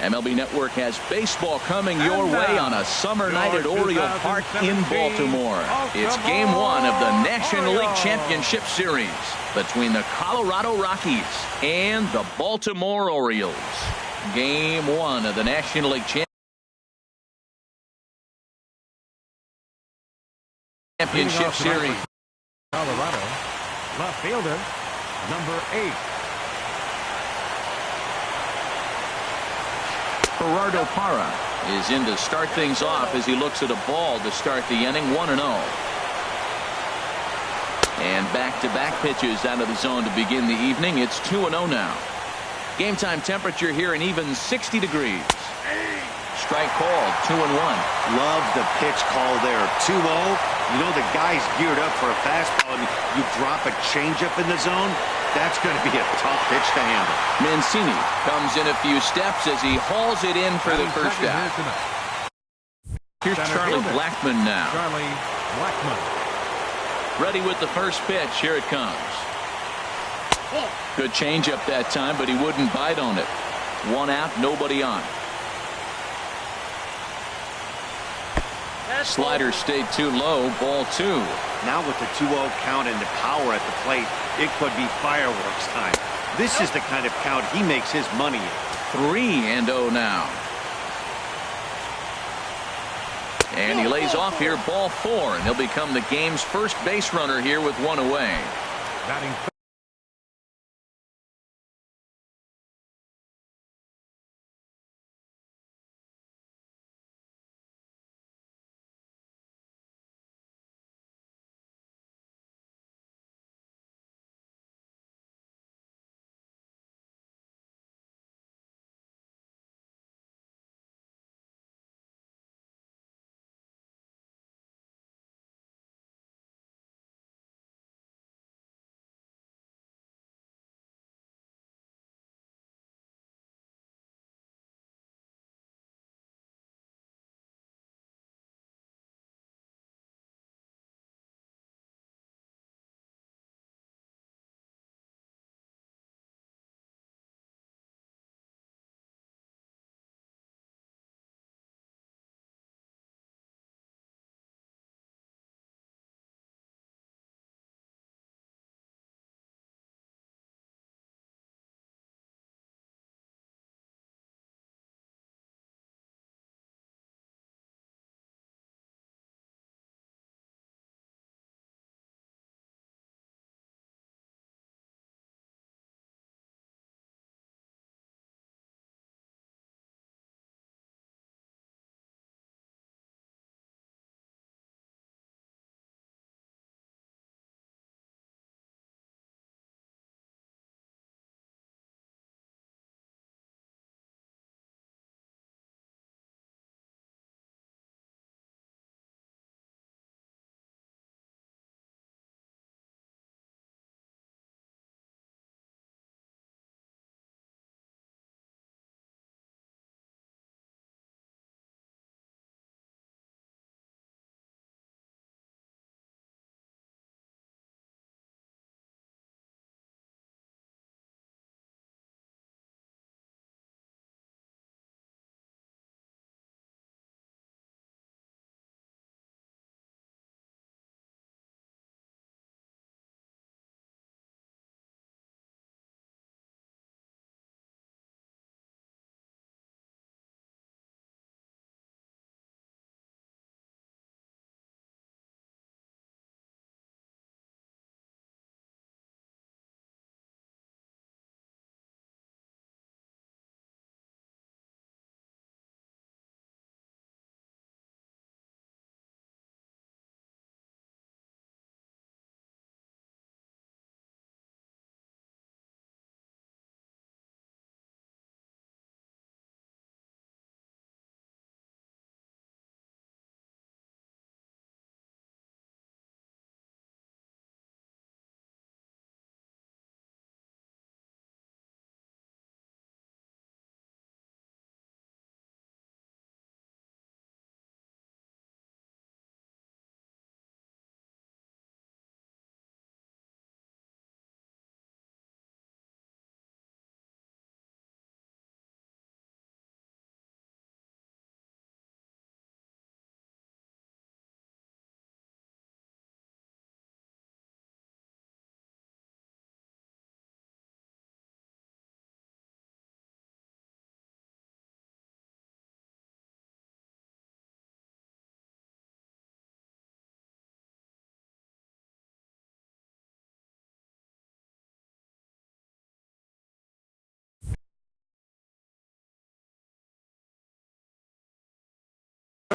MLB Network has baseball coming your way on a summer night at Oriole Park in Baltimore. It's Game 1 of the National League Championship Series between the Colorado Rockies and the Baltimore Orioles. Game 1 of the National League Championship Series. Colorado, left fielder, number 8. Gerardo Parra is in to start things off as he looks at a ball to start the inning. 1-0. And back-to-back pitches out of the zone to begin the evening. It's 2-0 now. Game time temperature here an even 60 degrees. Strike called. 2-1. Love the pitch call there. 2-0. You know the guy's geared up for a fastball, and you drop a changeup in the zone. That's going to be a tough pitch to handle. Mancini comes in a few steps as he hauls it in for the first out. Here's Charlie Blackmon now. Charlie Blackmon. Ready with the first pitch. Here it comes. Good changeup that time, but he wouldn't bite on it. 1 out, nobody on. Slider stayed too low. Ball 2. Now with the 2-0 count and the power at the plate, it could be fireworks time. This is the kind of count he makes his money in. 3-0 now. And he lays off here. Ball 4, and he'll become the game's first base runner here with 1 away. Batting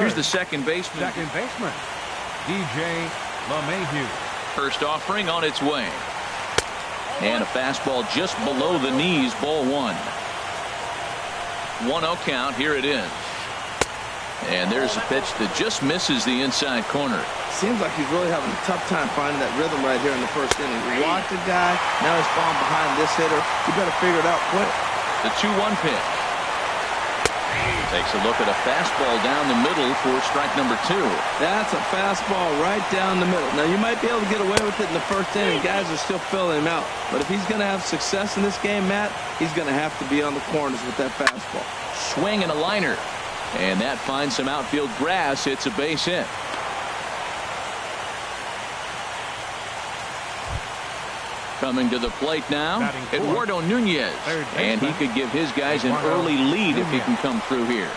Here's the second baseman. Second baseman, DJ LeMahieu. First offering on its way. And a fastball just below the knees, ball one. 1-0 count. Here it is. And there's a pitch that just misses the inside corner. Seems like he's really having a tough time finding that rhythm right here in the first inning. He walked the guy. Now he's falling behind this hitter. You better figure it out quick. The 2-1 pitch. Takes a look at a fastball down the middle for strike number 2. That's a fastball right down the middle. Now, you might be able to get away with it in the first inning. Guys are still filling him out. But if he's going to have success in this game, Matt, he's going to have to be on the corners with that fastball. Swing and a liner. And that finds some outfield grass. It's a base hit. Coming to the plate now, Eduardo Nunez. And he could give his guys an early lead if he can come through here.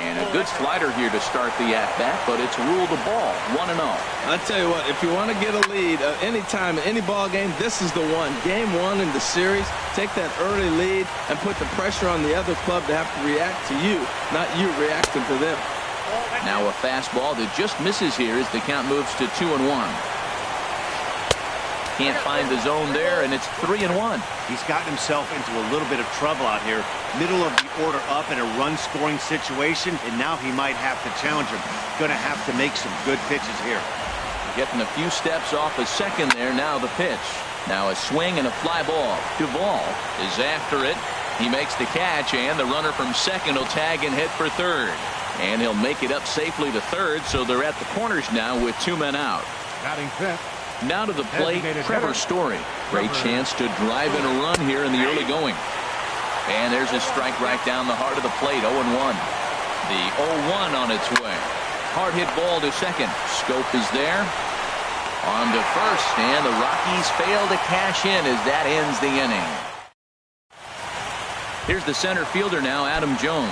And a good slider here to start the at-bat, but it's ruled a ball, 1-0. I tell you what, if you want to get a lead any time in any ball game, this is the one. Game 1 in the series, take that early lead and put the pressure on the other club to have to react to you, not you reacting to them. Now a fastball that just misses here as the count moves to 2-1. Can't find the zone there, and it's 3-1. He's gotten himself into a little bit of trouble out here. Middle of the order up in a run-scoring situation, and now he might have to challenge him. Going to have to make some good pitches here. Getting a few steps off a second there. Now the pitch. Now a swing and a fly ball. Duvall is after it. He makes the catch, and the runner from second will tag and head for third. And he'll make it up safely to third, so they're at the corners now with 2 men out. Batting fifth. Now to the plate, Trevor Story. Great chance to drive in a run here in the early going. And there's a strike right down the heart of the plate, 0-1. The 0-1 on its way. Hard hit ball to second. Scope is there. On to first, and the Rockies fail to cash in as that ends the inning. Here's the center fielder now, Adam Jones.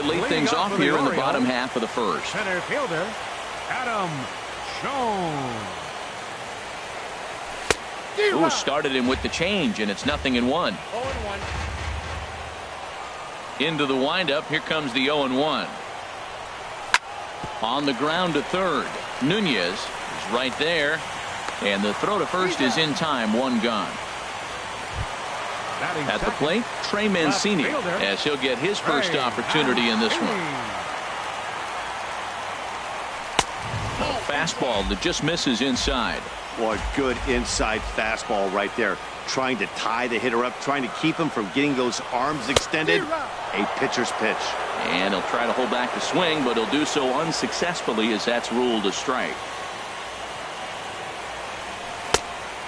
Lead things off here in the bottom half of the first. Center fielder, Adam Jones. Ooh, started him with the change, and it's 0-1. 0-1. Into the windup, here comes the 0-1. On the ground to third. Nunez is right there, and the throw to first is in time, 1 gone. At the plate, Trey Mancini, as he'll get his first opportunity in this one. A fastball that just misses inside. Boy, good inside fastball right there. Trying to tie the hitter up, trying to keep him from getting those arms extended. A pitcher's pitch. And he'll try to hold back the swing, but he'll do so unsuccessfully as that's ruled a strike.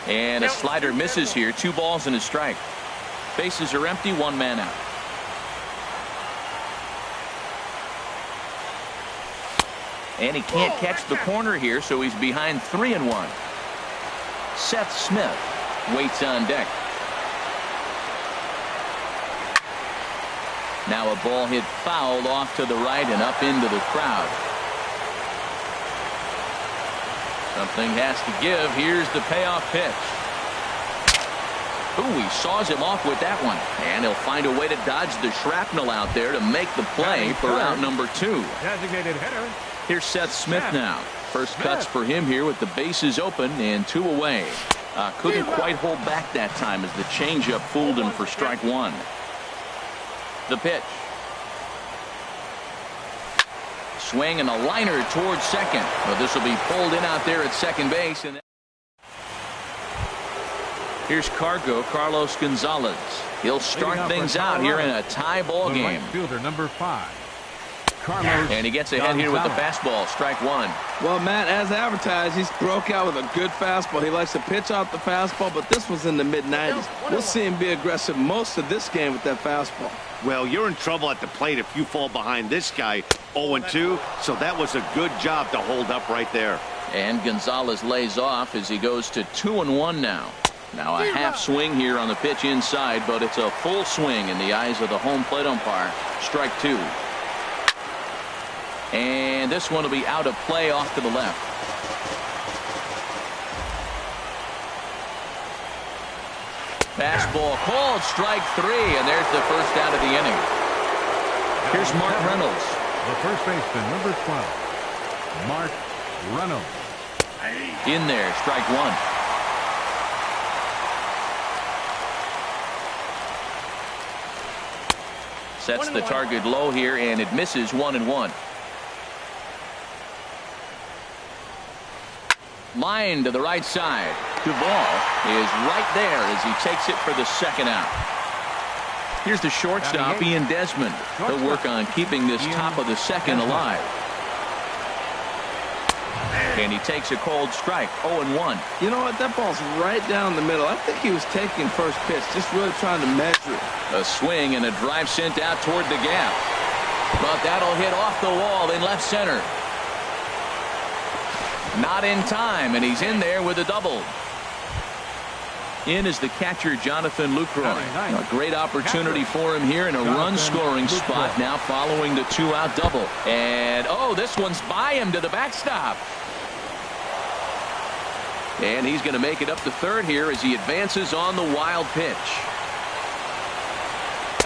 And a slider misses here. 2 balls and a strike. Bases are empty, 1 man out. And he can't catch the corner here, so he's behind 3-1. Seth Smith waits on deck. Now a ball hit foul off to the right and up into the crowd. Something has to give. Here's the payoff pitch. Ooh, he saws him off with that one. And he'll find a way to dodge the shrapnel out there to make the play for out number 2. Designated hitter. Here's Seth Smith now. First cuts for him here with the bases open and 2 away. Couldn't quite hold back that time as the changeup fooled him for strike 1. The pitch. Swing and a liner towards second. Well, this will be pulled in out there at second base. And here's Carlos Gonzalez. He'll start things out here in a tie ball game. Right fielder number 5. And he gets ahead here with the fastball, strike 1. Well, Matt, as advertised, he's broke out with a good fastball. He likes to pitch off the fastball, but this was in the mid-90s. We'll see him be aggressive most of this game with that fastball. Well, you're in trouble at the plate if you fall behind this guy 0-2, so that was a good job to hold up right there. And Gonzalez lays off as he goes to 2-1 now. Now a half swing here on the pitch inside, but it's a full swing in the eyes of the home plate umpire. Strike 2. And this one will be out of play off to the left. Fastball called, strike 3, and there's the first out of the inning. Here's Mark Reynolds. The first baseman, number 12, Mark Reynolds. In there, strike 1. Sets the target low here, and it misses 1-1. Line to the right side. Duvall is right there as he takes it for the second out. Here's the shortstop, Ian Desmond. He'll work on keeping this top of the second alive. And he takes a cold strike, 0-1. You know what? That ball's right down the middle. I think he was taking first pitch, just really trying to measure it. A swing and a drive sent out toward the gap. But that'll hit off the wall in left center. Not in time, and he's in there with a double. In is the catcher, Jonathan Lucroy. A great opportunity for him here in a run-scoring spot now following the two-out double. And, oh, this one's by him to the backstop. And he's going to make it up to third here as he advances on the wild pitch.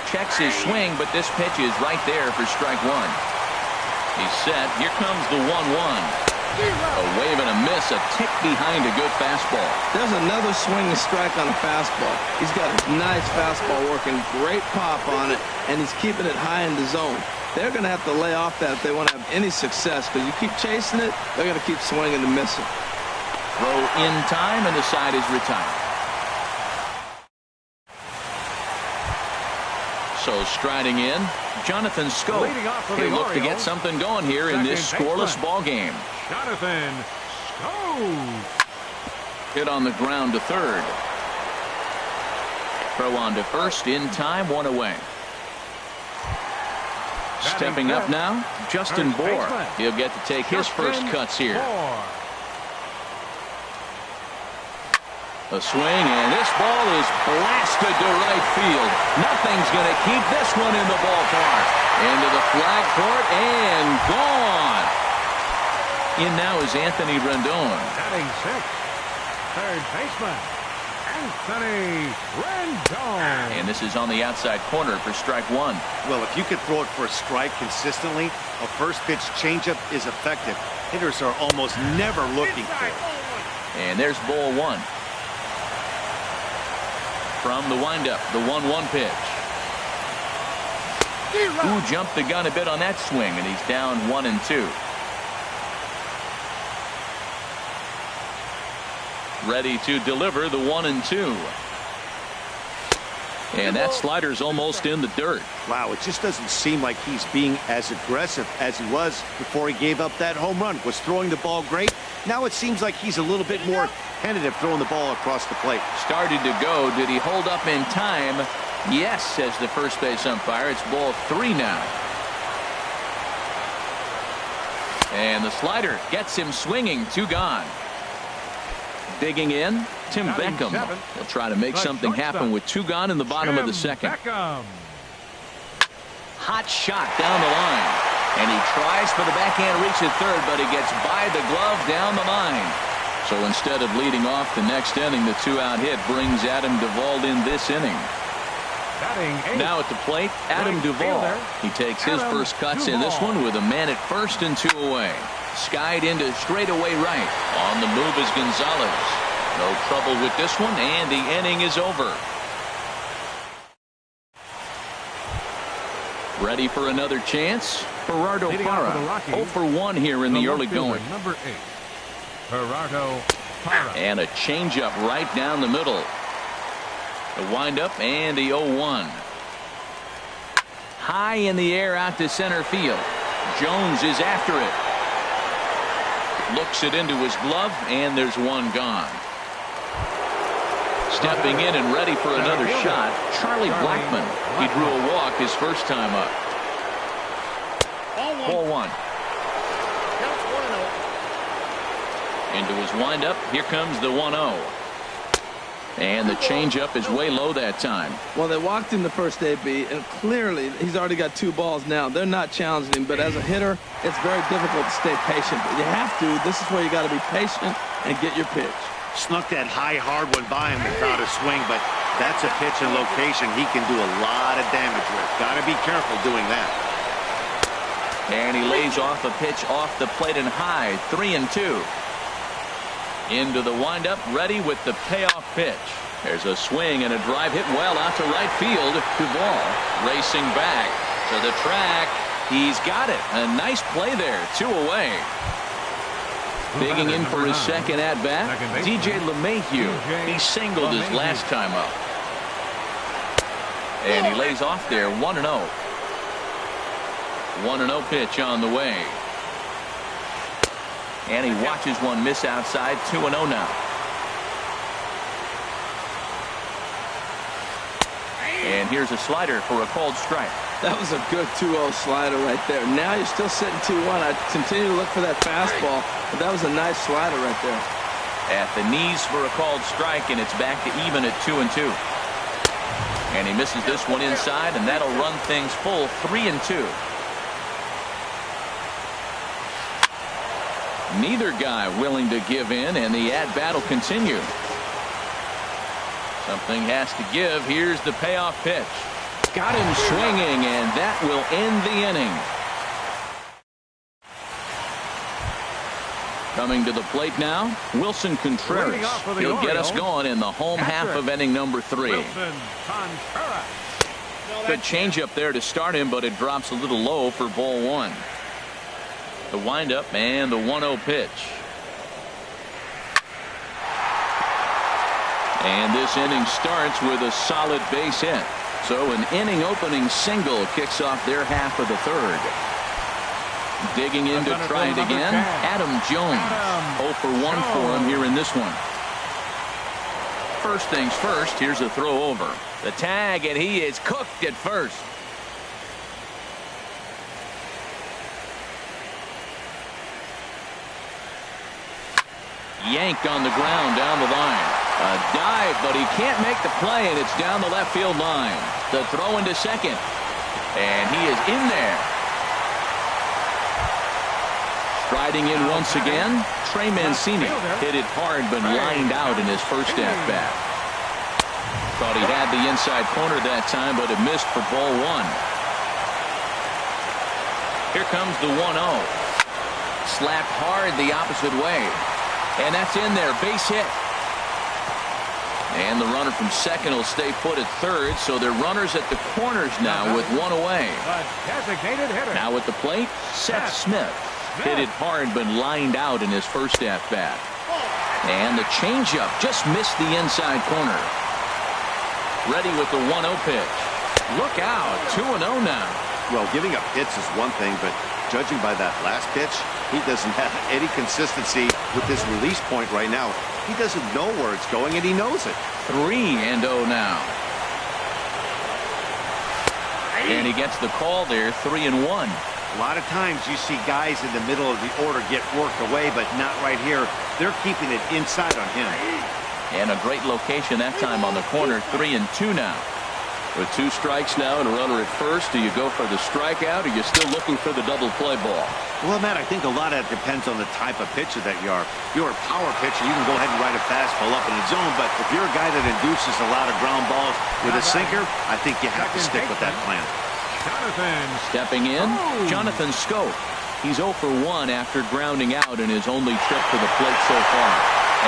Checks his swing, but this pitch is right there for strike 1. He's set. Here comes the 1-1. A wave and a miss, a tick behind a good fastball. There's another swing and strike on a fastball. He's got a nice fastball working, great pop on it, and he's keeping it high in the zone. They're going to have to lay off that if they want to have any success, because you keep chasing it, they're going to keep swinging and missing. Throw in time, and the side is retired. So striding in, Jonathan Scope. He looked to get something going here in this scoreless ball game. Jonathan Scope. Hit on the ground to third. Throw on to first in time, 1 away. Stepping up now, Justin Bohr. He'll get to take his first cuts here. A swing, and this ball is blasted to right field. Nothing's going to keep this one in the ballpark. Into the flag court and gone. In now is Anthony Rendon. Batting 6th, third baseman, Anthony Rendon. And this is on the outside corner for strike 1. Well, if you can throw it for a strike consistently, a first pitch changeup is effective. Hitters are almost never looking for it. And there's ball 1. From the windup, the 1-1 pitch. Ooh, jumped the gun a bit on that swing, and he's down 1-2. Ready to deliver the 1-2. And that slider's almost in the dirt. Wow, it just doesn't seem like he's being as aggressive as he was before he gave up that home run. Was throwing the ball great. Now it seems like he's a little bit more tentative throwing the ball across the plate. Started to go. Did he hold up in time? Yes, says the first base umpire. It's ball 3 now. And the slider gets him swinging. 2 gone. Digging in, Tim Beckham. He'll try to make something happen with 2 gone in the bottom of the second. Hot shot down the line. And he tries for the backhand reach at third, but he gets by the glove down the line. So instead of leading off the next inning, the 2-out hit brings Adam Duvall in this inning. Now at the plate, Adam Duvall. He takes his first cuts in this one with a man at first and 2 away. Skied into straightaway right. On the move is Gonzalez. No trouble with this one, and the inning is over. Ready for another chance? Gerardo Parra. 0 for 1 here in the early going. Number 8, Gerardo Parra. And a changeup right down the middle. The windup and the 0-1. High in the air out to center field. Jones is after it. Looks it into his glove, and there's 1 gone. Stepping in and ready for another shot, Charlie Blackmon. He drew a walk his first time up. Ball 1. Into his windup, here comes the 1-0. And the changeup is way low that time. Well, they walked in the first AB, and clearly he's already got 2 balls now. They're not challenging him, but as a hitter, it's very difficult to stay patient. But you have to. This is where you got to be patient and get your pitch. Snuck that high, hard one by him without a swing, but That's a pitch and location he can do a lot of damage with. Got to be careful doing that. And he lays off a pitch off the plate and high. 3-2. Into the windup, ready with the payoff pitch. There's a swing and a drive hit well out to right field. Duvall racing back to the track. He's got it. A nice play there. 2 away. Digging in for his second at bat, DJ LeMahieu. He singled his last time up. And he lays off there. 1-0. 1-0 pitch on the way. And he watches one miss outside. 2-0 now. And here's a slider for a called strike. That was a good 2-0 slider right there. Now you're still sitting 2-1. I continue to look for that fastball, but that was a nice slider right there. At the knees for a called strike, and it's back to even at 2-2. And he misses this one inside, and that'll run things full. 3-2. Neither guy willing to give in, and the at-bat will continue. Something has to give. Here's the payoff pitch. Got him swinging, and that will end the inning. Coming to the plate now, Wilson Contreras. He'll get us going in the home half of inning number 3. Good changeup there to start him, but it drops a little low for ball 1. The windup and the 1-0 pitch. And this inning starts with a solid base hit. So an inning opening single kicks off their half of the 3rd. Digging in to try it again, Adam Jones. 0 for 1 for him here in this one. First things first, here's a throw over. The tag, and he is cooked at first. Yanked on the ground down the line. A dive, but he can't make the play, and it's down the left field line. The throw into second, and he is in there. Striding in once again, Trey Mancini hit it hard, but lined out in his first at-bat. Thought he had the inside corner that time, but it missed for ball 1. Here comes the 1-0. Slapped hard the opposite way. And that's in there. Base hit. And the runner from second will stay put at third, so they're runners at the corners now with 1 away. Now at the plate, Seth Smith. Hit it hard, but lined out in his first at-bat. And the changeup just missed the inside corner. Ready with the 1-0 pitch. Look out. 2-0 now. Well, giving up hits is one thing, but judging by that last pitch, he doesn't have any consistency with his release point right now. He doesn't know where it's going, and he knows it. 3-0 now. And he gets the call there. 3-1. A lot of times you see guys in the middle of the order get worked away, but not right here. They're keeping it inside on him. And a great location that time on the corner. 3-2 now. With 2 strikes now and a runner at first, do you go for the strikeout, or are you still looking for the double play ball? Well, Matt, I think a lot of that depends on the type of pitcher that you are. If you're a power pitcher, you can go ahead and ride a fastball up in the zone, but if you're a guy that induces a lot of ground balls with a sinker, I think you have to stick with that plan. Stepping in, Jonathan Scope. He's 0 for 1 after grounding out in his only trip to the plate so far.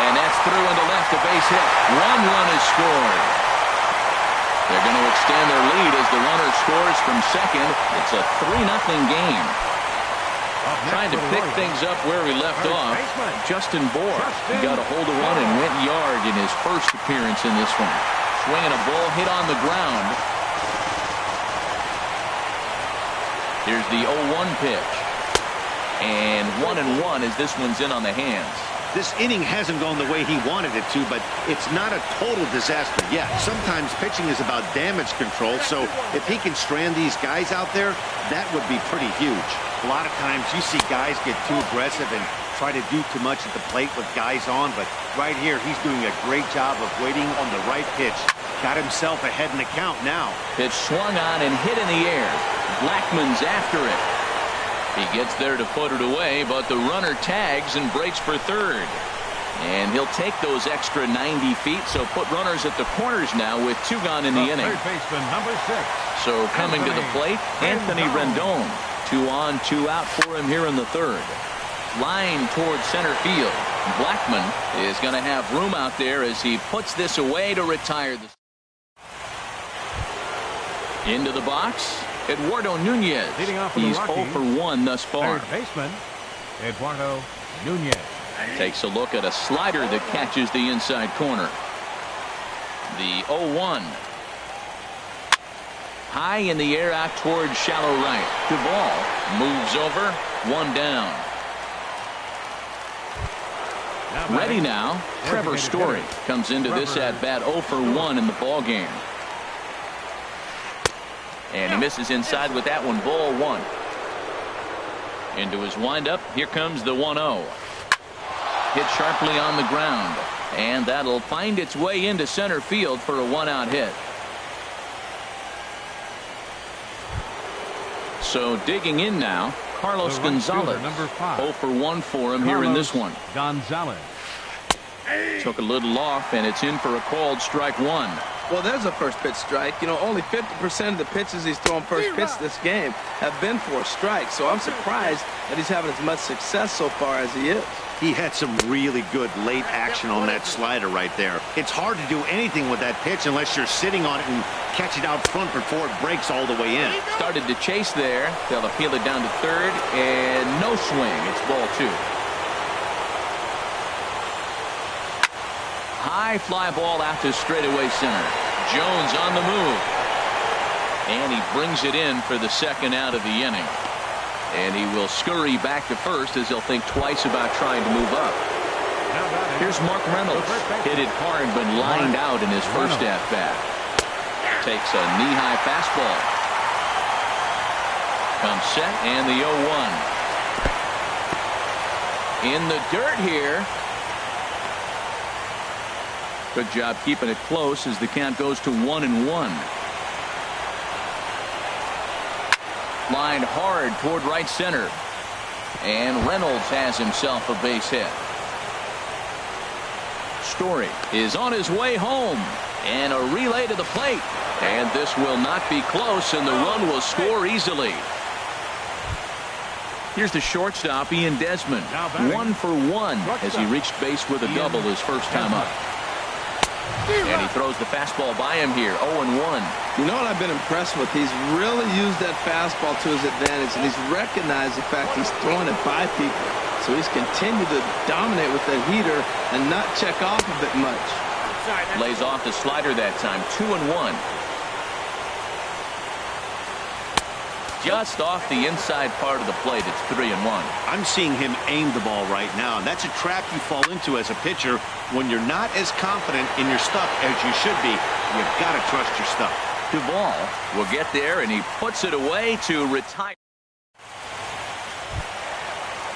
And that's through into left, a base hit. 1 run is scored. They're going to extend their lead as the runner scores from second. It's a 3-0 game. Trying to pick things up where we left off. Justin Bohr got a hold of one and went yard in his first appearance in this one. Swinging a ball hit on the ground. Here's the 0-1 pitch. And 1-1 as this one's in on the hands. This inning hasn't gone the way he wanted it to, but it's not a total disaster yet. Sometimes pitching is about damage control, so if he can strand these guys out there, that would be pretty huge. A lot of times you see guys get too aggressive and try to do too much at the plate with guys on, but right here he's doing a great job of waiting on the right pitch. Got himself ahead in the count now. Pitch swung on and hit in the air. Blackman's after it. He gets there to put it away, but the runner tags and breaks for third. And he'll take those extra 90 feet, so put runners at the corners now with 2 gone in the inning. Third baseman, number 6. So coming to the plate, Anthony Rendon. 2 on, 2 out for him here in the third. Line towards center field. Blackman is going to have room out there as he puts this away to retire. Into the box, Eduardo Nunez. He's 0 for 1 thus far. Third baseman, Eduardo Nunez. Takes a look at a slider that catches the inside corner. The 0-1. High in the air out towards shallow right. Duvall moves over. 1 down. Ready now. Trevor Story comes into this at bat 0 for 1 in the ball game. And he misses inside with that one. Ball 1. Into his windup. Here comes the 1-0. Hit sharply on the ground, and that'll find its way into center field for a 1-out hit. So digging in now, Carlos Gonzalez. Number 5. 0 for 1 for him here in this one. Gonzalez. Took a little off, and it's in for a called strike 1. Well, there's a first pitch strike. You know, only 50% of the pitches he's thrown first pitch this game have been for a strike. So I'm surprised that he's having as much success so far as he is. He had some really good late action on that slider right there. It's hard to do anything with that pitch unless you're sitting on it and catch it out front before it breaks all the way in. Started to chase there. They'll appeal it down to third, and no swing. It's ball 2. High fly ball out to straightaway center. Jones on the move. And he brings it in for the 2nd out of the inning. And he will scurry back to first as he'll think twice about trying to move up. Here's Mark Reynolds. Hit it hard but lined out in his first at-bat. Takes a knee-high fastball. Comes set and the 0-1. In the dirt here. Good job keeping it close as the count goes to 1-1. Lined hard toward right center. And Reynolds has himself a base hit. Story is on his way home. And a relay to the plate. And this will not be close, and the run will score easily. Here's the shortstop, Ian Desmond. 1 for 1 as he reached base with a double his first time up. And he throws the fastball by him here. 0-1. You know what I've been impressed with? He's really used that fastball to his advantage, and he's recognized the fact he's throwing it by people. So he's continued to dominate with that heater and not check off of it much. Lays off the slider that time. 2-1. Just off the inside part of the plate. It's 3-1. I'm seeing him aim the ball right now, and that's a trap you fall into as a pitcher when you're not as confident in your stuff as you should be. You've got to trust your stuff. Duvall will get there, and he puts it away to retire.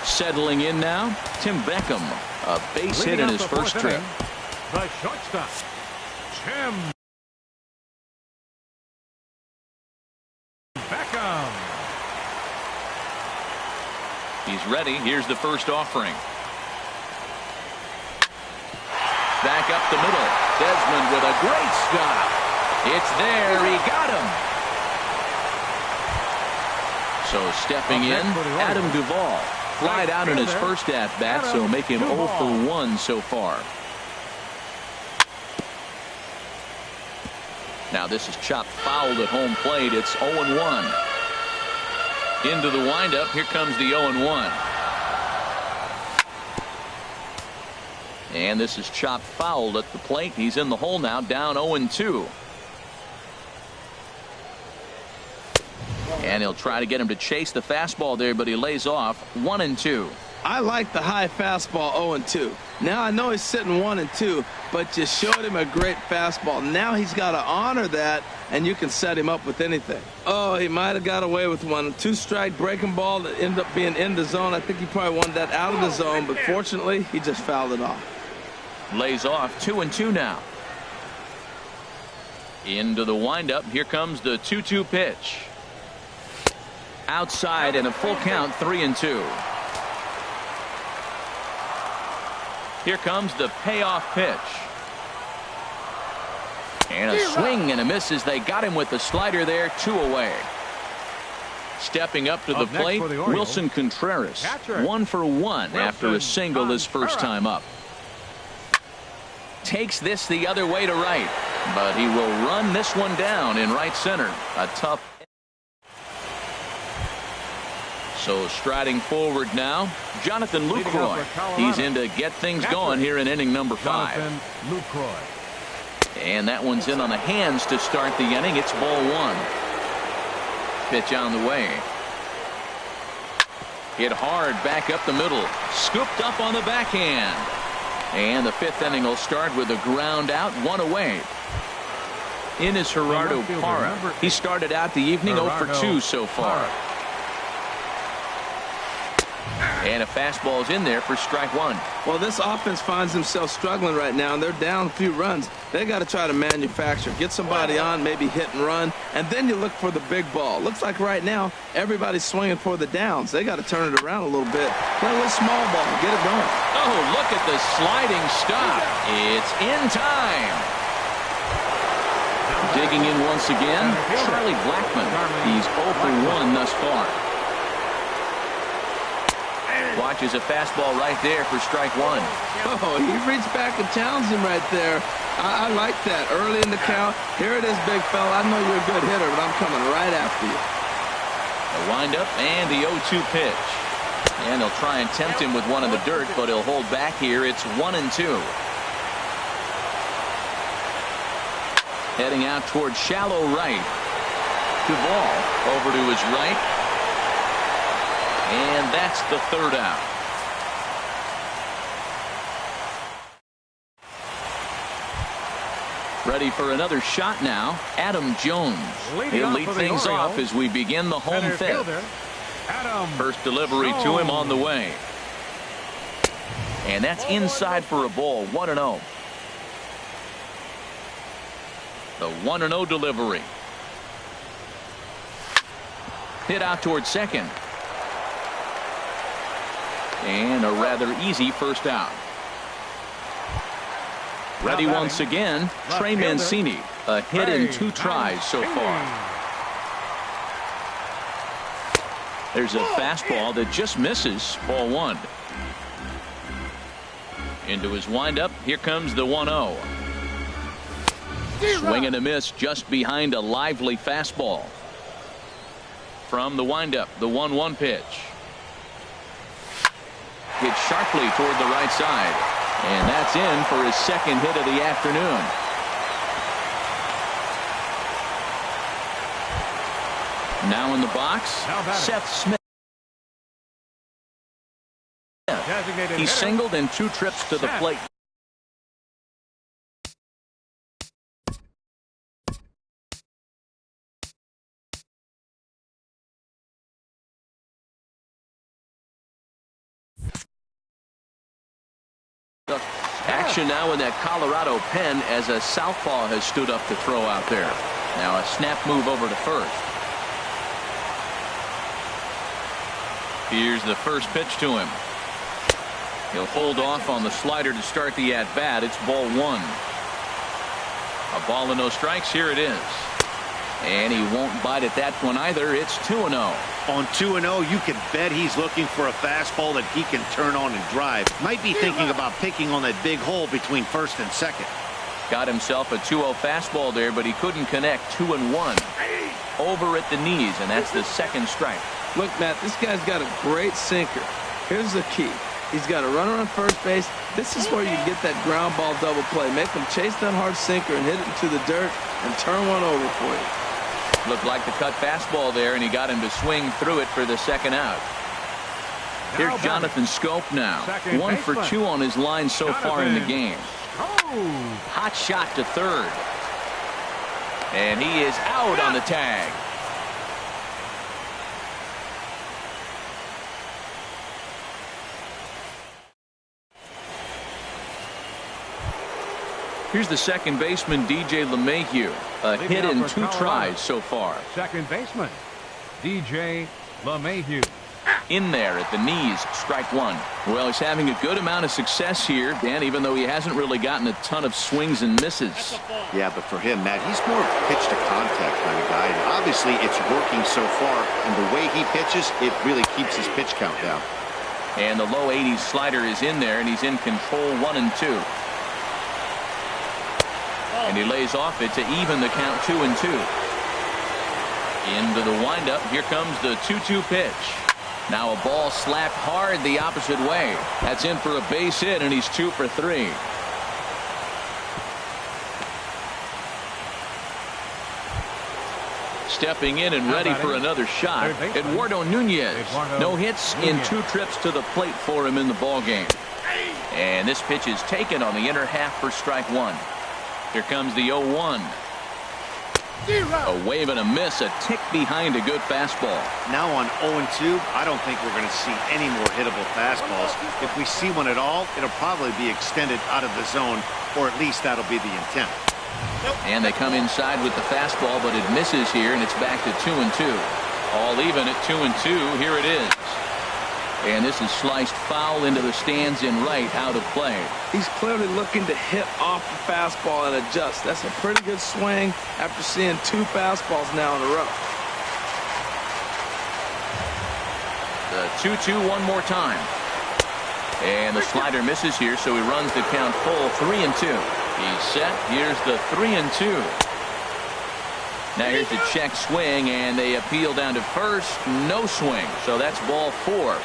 Settling in now, Tim Beckham. A base hit in his first trip. The shortstop, Tim Beckham. He's ready. Here's the first offering. Back up the middle. Desmond with a great stop. It's there. He got him. So stepping in, Adam Duvall. Flied out in his first at-bat, so make him 0 for 1 so far. Now this is chopped fouled at home plate. It's 0-1. Into the windup. Here comes the 0-1. And this is chopped fouled at the plate. He's in the hole now, down 0-2. And he'll try to get him to chase the fastball there, but he lays off. 1-2. I like the high fastball 0-2. Now I know he's sitting 1-2, but you showed him a great fastball. Now he's got to honor that, and you can set him up with anything. Oh, he might have got away with one. 2-strike breaking ball that ended up being in the zone. I think he probably wanted that out of the zone, but fortunately, he just fouled it off. Lays off. 2-2 now. Into the windup. Here comes the 2-2 pitch. Outside and a full count. 3-2. Here comes the payoff pitch. And a swing and a miss as they got him with the slider there, 2 away. Stepping up to the plate, Wilson Contreras. 1 for 1 after a single his first time up. Takes this the other way to right, but he will run this one down in right center. A tough. So striding forward now, Jonathan Lucroy. He's in to get things going here in inning number 5. And that one's in on the hands to start the inning. It's ball 1. Pitch on the way. Hit hard back up the middle. Scooped up on the backhand. And the 5th inning will start with a ground out, 1 away. In is Gerardo Parra. He started out the evening 0 for 2 so far. And a fastball is in there for strike 1. Well, this offense finds themselves struggling right now, and they're down a few runs. They got to try to manufacture, get somebody on, maybe hit and run, and then you look for the big ball. Looks like right now everybody's swinging for the downs. They got to turn it around a little bit. Play a little small ball, get it going. Oh, look at the sliding stop. It's in time. Digging in once again, Charlie Blackmon. He's 0 for 1 thus far. Watches a fastball right there for strike 1. Oh, he reached back and challenged him right there. I like that. Early in the count. Here it is, big fella. I know you're a good hitter, but I'm coming right after you. The windup and the 0-2 pitch. And they'll try and tempt him with one in the dirt, but he'll hold back here. It's 1-2. Heading out towards shallow right. Duvall over to his right. And that's the 3rd out. Ready for another shot now, Adam Jones. He'll lead things off as we begin the home 5th. First delivery to him on the way. And that's inside for a ball, 1-0. The 1-0 delivery. Hit out towards second. And a rather easy first out. Ready once again, Trey Mancini. A hit in 2 tries so far. There's a fastball that just misses, ball 1. Into his windup, here comes the 1-0. Swing and a miss just behind a lively fastball. From the windup, the 1-1 pitch. Hit sharply toward the right side. And that's in for his 2nd hit of the afternoon. Now in the box, Seth Smith. He singled in 2 trips to the plate. Action now in that Colorado pen as a southpaw has stood up to throw out there. Now a snap move over to first. Here's the first pitch to him. He'll hold off on the slider to start the at-bat. It's ball 1. A ball and no strikes. Here it is. And he won't bite at that one either. It's 2-0. On 2-0, you can bet he's looking for a fastball that he can turn on and drive. Might be thinking about picking on that big hole between first and second. Got himself a 2-0 fastball there, but he couldn't connect. 2-1. Over at the knees, and that's the 2nd strike. Look, Matt, this guy's got a great sinker. Here's the key. He's got a runner on first base. This is where you get that ground ball double play. Make him chase that hard sinker and hit it into the dirt and turn one over for you. Looked like the cut fastball there, and he got him to swing through it for the 2nd out. Here's Jonathan Scope now. 1 for 2 on his line so far in the game. Hot shot to third. And he is out on the tag. Here's the second baseman, DJ LeMahieu. A hit in 2 tries so far. Second baseman, DJ LeMahieu. In there at the knees, strike one. Well, he's having a good amount of success here, Dan, even though he hasn't really gotten a ton of swings and misses. Yeah, but for him, Matt, he's more of a pitch to contact kind of guy. And obviously, it's working so far. And the way he pitches, it really keeps his pitch count down. And the low 80s slider is in there, and he's in control 1-2. And he lays off it to even the count 2-2. Into the windup. Here comes the 2-2 pitch. Now a ball slapped hard the opposite way. That's in for a base hit, and he's 2 for 3. Stepping in and ready for another shot, Eduardo Nunez. No hits in 2 trips to the plate for him in the ballgame. And this pitch is taken on the inner half for strike one. Here comes the 0-1. A wave and a miss, a tick behind a good fastball. Now on 0-2, I don't think we're going to see any more hittable fastballs. If we see one at all, it'll probably be extended out of the zone, or at least that'll be the intent. And they come inside with the fastball, but it misses here, and it's back to 2-2. All even at 2-2. Here it is. And this is sliced foul into the stands in right, out of play. He's clearly looking to hit off the fastball and adjust. That's a pretty good swing after seeing 2 fastballs now in a row. The 2-2 one more time. And the slider misses here, so he runs the count full 3-2. He's set. Here's the 3-2. Now here's the check swing, and they appeal down to first. No swing, so that's ball 4.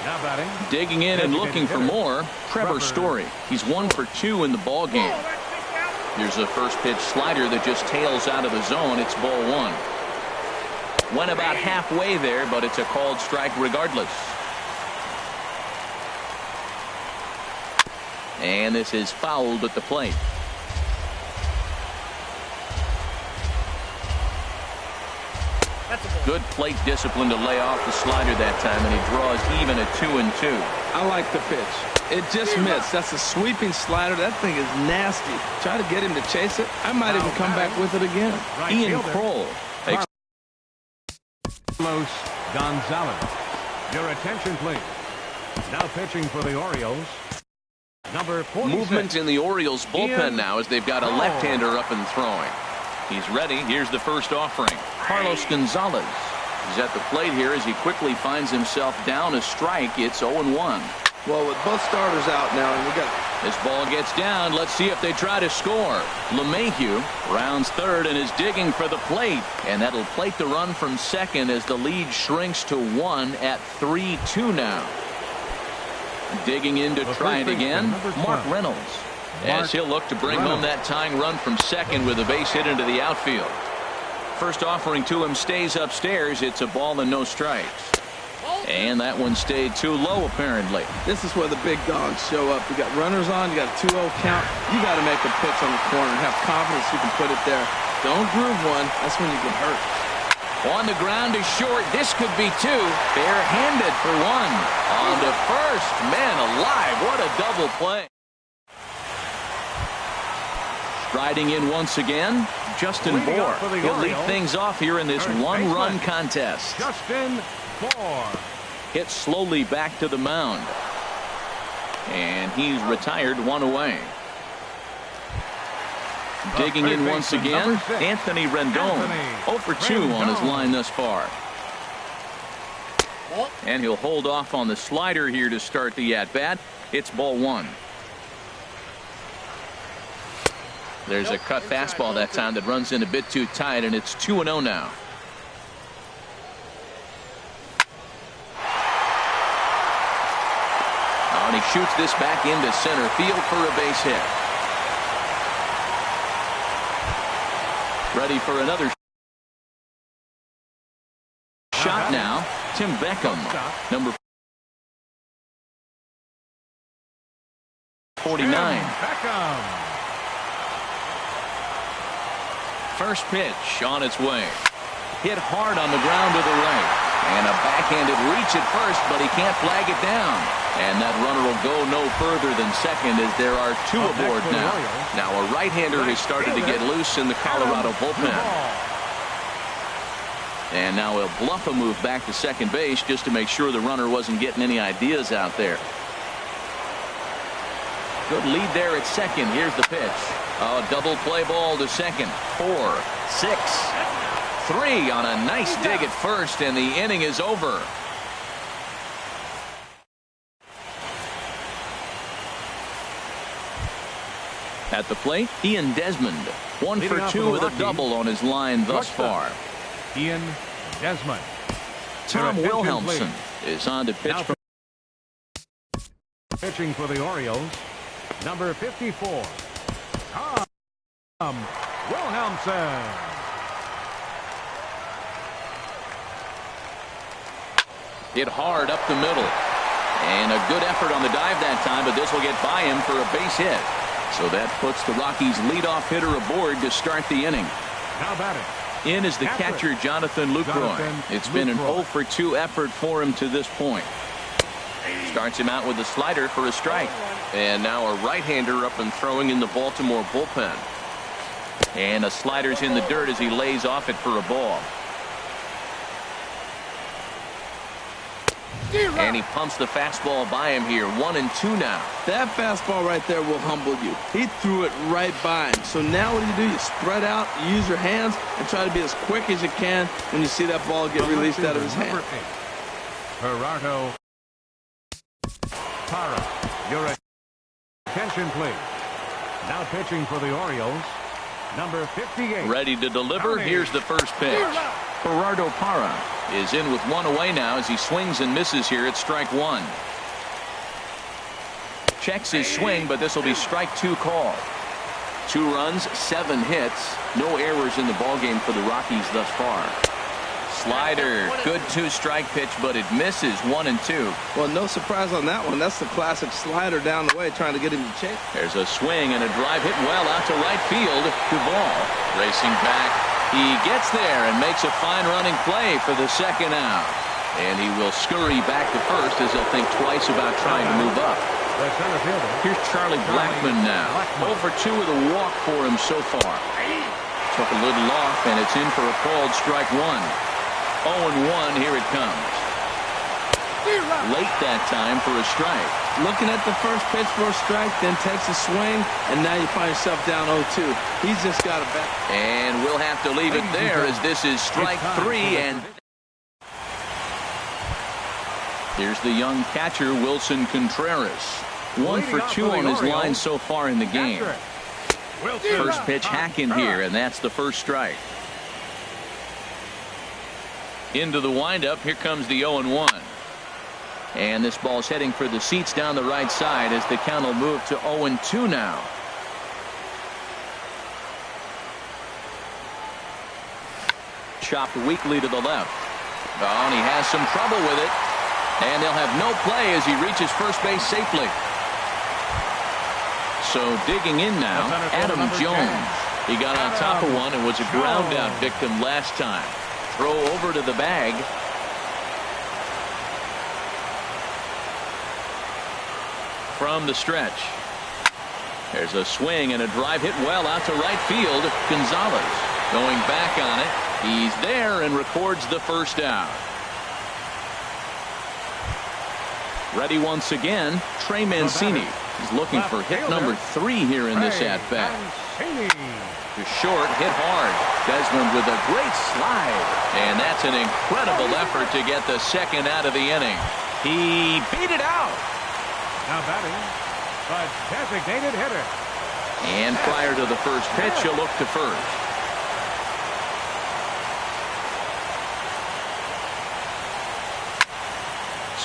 Now batting. Digging in and looking for more, Trevor Story. He's 1 for 2 in the ball game. Here's a first pitch slider that just tails out of the zone. It's ball 1. Went about halfway there, but it's a called strike regardless. And this is fouled at the plate. Good plate discipline to lay off the slider that time, and he draws even at 2-2. I like the pitch. It just missed. That's a sweeping slider. That thing is nasty. Try to get him to chase it. I might even come back with it again. Ian Kroll. Carlos Gonzalez. Your attention, please. Now pitching for the Orioles. Number 46. Movement in the Orioles bullpen now as they've got a left-hander up and throwing. He's ready. Here's the first offering. Carlos Gonzalez. He's at the plate here as he quickly finds himself down a strike. It's 0-1. Well, with both starters out now, and we got this ball gets down. Let's see if they try to score. LeMahieu rounds third and is digging for the plate, and that'll plate the run from second as the lead shrinks to 1 at 3-2 now. Digging in to try it again, Mark Reynolds. As he'll look to bring home that tying run from second with a base hit into the outfield. First offering to him stays upstairs. It's a ball and no strikes. And that one stayed too low, apparently. This is where the big dogs show up. You got runners on, you got a 2-0 count. You got to make a pitch on the corner and have confidence you can put it there. Don't groove one. That's when you get hurt. On the ground is short. This could be 2. Bare-handed for 1. On to first. Man alive, what a double play. Striding in once again, Justin Bour. He'll lead things off here in this one-run contest. Justin Bour. Hit slowly back to the mound. And he's retired 1 away. Digging in once again, Anthony Rendon. 0 for 2 on his line thus far. And he'll hold off on the slider here to start the at-bat. It's ball 1. There's a cut fastball that time that runs in a bit too tight, and it's 2-0 now. And he shoots this back into center field for a base hit. Ready for another shot now. Tim Beckham, number 49. Beckham. First pitch on its way. Hit hard on the ground to the right. And a backhanded reach at first, but he can't flag it down. And that runner will go no further than second as there are 2 aboard now. Now a right-hander has started to get loose in the Colorado bullpen. And now he'll bluff a move back to second base just to make sure the runner wasn't getting any ideas out there. Good lead there at second. Here's the pitch. A double play ball to second. 4, 6, 3 on a nice dig at first, and the inning is over. At the plate, Ian Desmond. 1 for 2 with a double on his line thus far. Ian Desmond. Tom Wilhelmsen is on to pitch. Pitching for the Orioles, number 54, Tom Wilhelmsen. Hit hard up the middle. And a good effort on the dive that time, but this will get by him for a base hit. So that puts the Rockies' leadoff hitter aboard to start the inning. Now batting. In is the catcher, Jonathan Lucroy. It's been an 0 for 2 effort for him to this point. Starts him out with a slider for a strike. And now a right-hander up and throwing in the Baltimore bullpen. And a slider's in the dirt as he lays off it for a ball. And he pumps the fastball by him here. 1-2 now. That fastball right there will humble you. He threw it right by him. So now what do? You spread out, you use your hands, and try to be as quick as you can when you see that ball get released out of his hand. Gerardo Parra. Your attention, please. Now pitching for the Orioles, number 58. Ready to deliver. Here's the first pitch. Gerardo Parra is in with 1 away now as he swings and misses here at strike 1. Checks his swing, but this will be strike 2 call. 2 runs, 7 hits, no errors in the ballgame for the Rockies thus far. Slider, good 2-strike pitch, but it misses. 1-2. Well, no surprise on that one. That's the classic slider down the way, trying to get him to chase. There's a swing and a drive hit well out to right field. Duvall racing back. He gets there and makes a fine running play for the second out. And he will scurry back to first as he'll think twice about trying to move up. Here's Charlie Blackmon now. 0 for 2 with a walk for him so far. Took a little off, and it's in for a called strike 1. 0-1, here it comes. Late that time for a strike. Looking at the first pitch for a strike, then takes a swing, and now you find yourself down 0-2. He's just got a bat. And we'll have to leave it there as this is strike 3. And here's the young catcher, Wilson Contreras. 1 for 2 on his line so far in the game. First pitch hack in here, and that's the first strike. Into the windup. Here comes the 0-1. And this ball's heading for the seats down the right side as the count will move to 0-2 now. Chopped weakly to the left. Oh, and he has some trouble with it. And they'll have no play as he reaches first base safely. So digging in now, Adam Jones. He got on top of one and was a ground out victim last time. Throw over to the bag. From the stretch. There's a swing and a drive hit well out to right field. Gonzalez going back on it. He's there and records the first out. Ready once again, Trey Mancini. He's looking for hit number 3 here in this at-bat. To short, hit hard. Desmond with a great slide. And that's an incredible effort to get the second out of the inning. He beat it out. Now batting, the designated hitter. And prior to the first pitch, he'll look to first.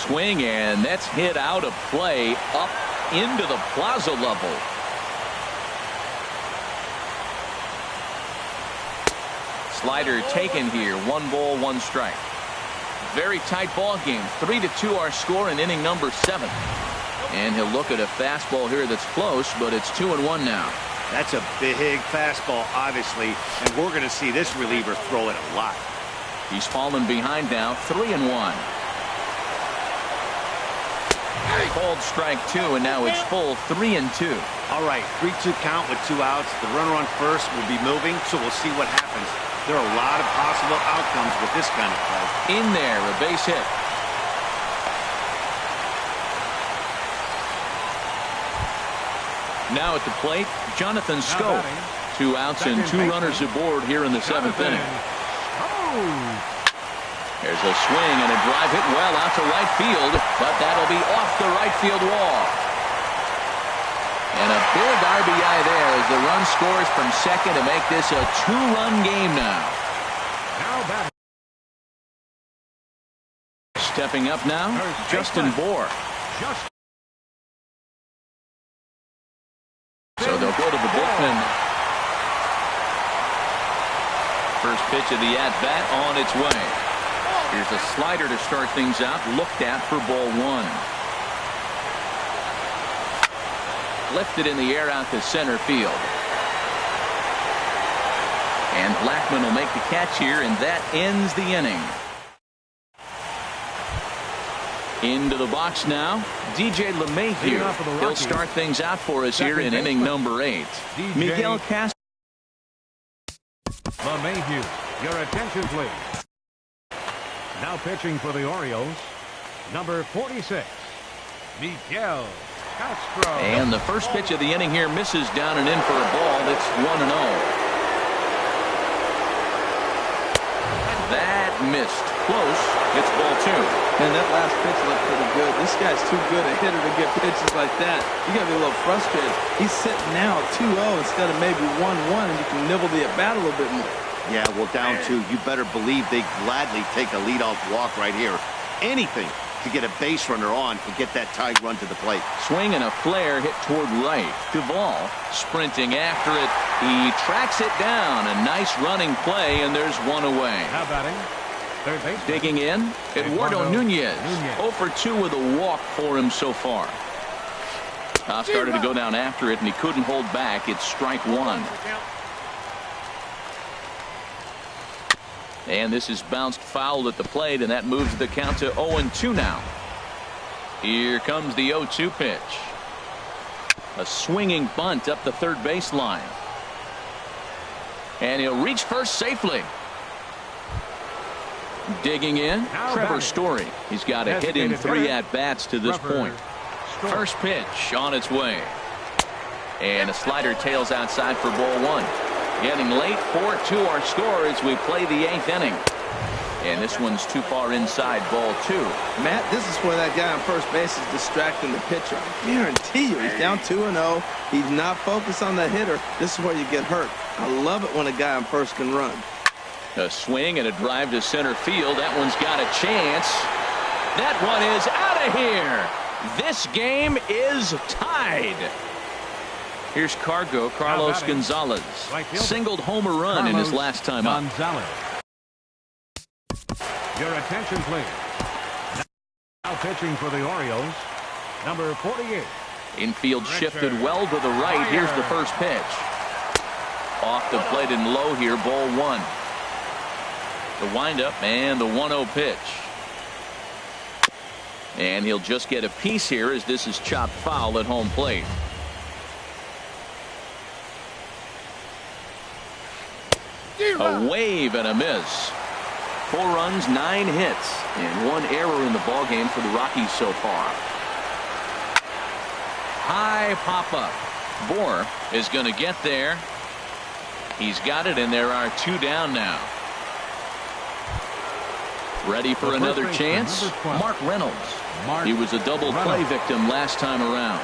Swing, and that's hit out of play up into the plaza level. Slider taken here. 1 ball, 1 strike. Very tight ball game. 3-2 our score in inning number 7. And he'll look at a fastball here that's close, but it's 2-1 now. That's a big fastball, obviously, and we're going to see this reliever throw it a lot. He's fallen behind now. 3-1. Called strike 2, and now it's full 3-2. All right, 3-2 count with 2 outs. The runner on first will be moving, so we'll see what happens. There are a lot of possible outcomes with this kind of play. In there, a base hit. Now at the plate, Jonathan Scope. 2 outs and 2 runners aboard here in the 7th inning. There's a swing and a drive hit well out to right field, but that'll be off the right field wall. And a big RBI there as the run scores from second to make this a 2-run game now. Stepping up now, Justin Bohr. So they'll go to the bullpen. First pitch of the at-bat on its way. Here's a slider to start things out, looked at for ball 1. Lifted in the air out to center field. And Blackman will make the catch here, and that ends the inning. Into the box now, DJ LeMahieu. He'll start things out for us here in inning number 8. Miguel Castro. LeMahieu, your attention please. Now pitching for the Orioles, number 46, Miguel Castro. And the first pitch of the inning here misses down and in for a ball. That's 1-0. That missed. Close. It's ball 2. And that last pitch looked pretty good. This guy's too good a hitter to get pitches like that. You got to be a little frustrated. He's sitting now at 2-0 instead of maybe 1-1, and you can nibble the at-bat a little bit more. Yeah, well, down 2, you better believe they gladly take a leadoff walk right here. Anything to get a base runner on and get that tied run to the plate. Swing and a flare hit toward right. Duvall sprinting after it. He tracks it down. A nice running play, and there's 1 away. Now batting, third base. Digging in, Eduardo Nunez. 0 for 2 with a walk for him so far. Started to go down after it, and he couldn't hold back. It's strike 1. And this is bounced foul at the plate, and that moves the count to 0-2 now. Here comes the 0-2 pitch. A swinging bunt up the third baseline. And he'll reach first safely. Digging in, Trevor Story. He's got a hit in 3 at-bats to this point. First pitch on its way. And a slider tails outside for ball 1. Getting late, 4-2 our score as we play the 8th inning. And this one's too far inside, ball 2. Matt, this is where that guy on first base is distracting the pitcher. I guarantee you, he's down 2-0. He's not focused on the hitter. This is where you get hurt. I love it when a guy on first can run. A swing and a drive to center field. That one's got a chance. That one is out of here. This game is tied. Here's Carlos Gonzalez. Singled homer run in his last time up. Your attention, please. Now pitching for the Orioles, number 48. Infield shifted well to the right. Here's the first pitch. Off the plate and low here, ball 1. The windup and the 1-0 pitch. And he'll just get a piece here as this is chopped foul at home plate. A wave and a miss. 4 runs, 9 hits, and 1 error in the ballgame for the Rockies so far. High pop-up. Bohr is going to get there. He's got it, and there are 2 down now. Ready for another chance? Mark Reynolds. He was a double play victim last time around.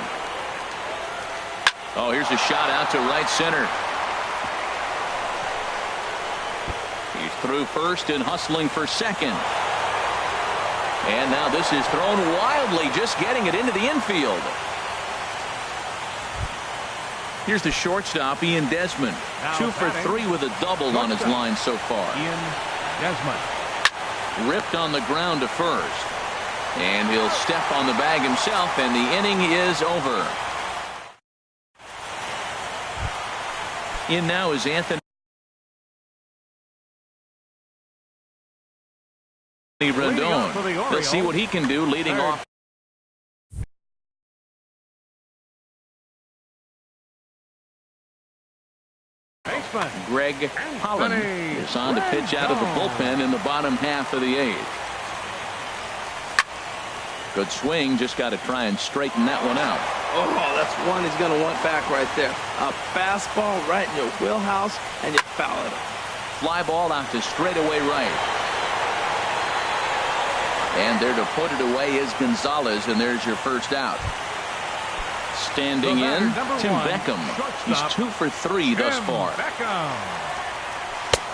Oh, here's a shot out to right center. He's through first and hustling for second. And now this is thrown wildly, just getting it into the infield. Here's the shortstop, Ian Desmond. 2 for 3 with a double on his line so far. Ian Desmond. Ripped on the ground to first. And he'll step on the bag himself, and the inning is over. In now is Anthony Rendon. Let's see what he can do leading off. baseman. Greg Holland is on to pitch out of the bullpen in the bottom half of the eighth. Good swing, just got to try and straighten that one out. Oh, that's one he's going to want back right there. A fastball right in your wheelhouse, and you foul it. Fly ball out to straightaway right. And there to put it away is Gonzalez, and there's your first out. Standing in, Tim Beckham. He's 2 for 3 thus far.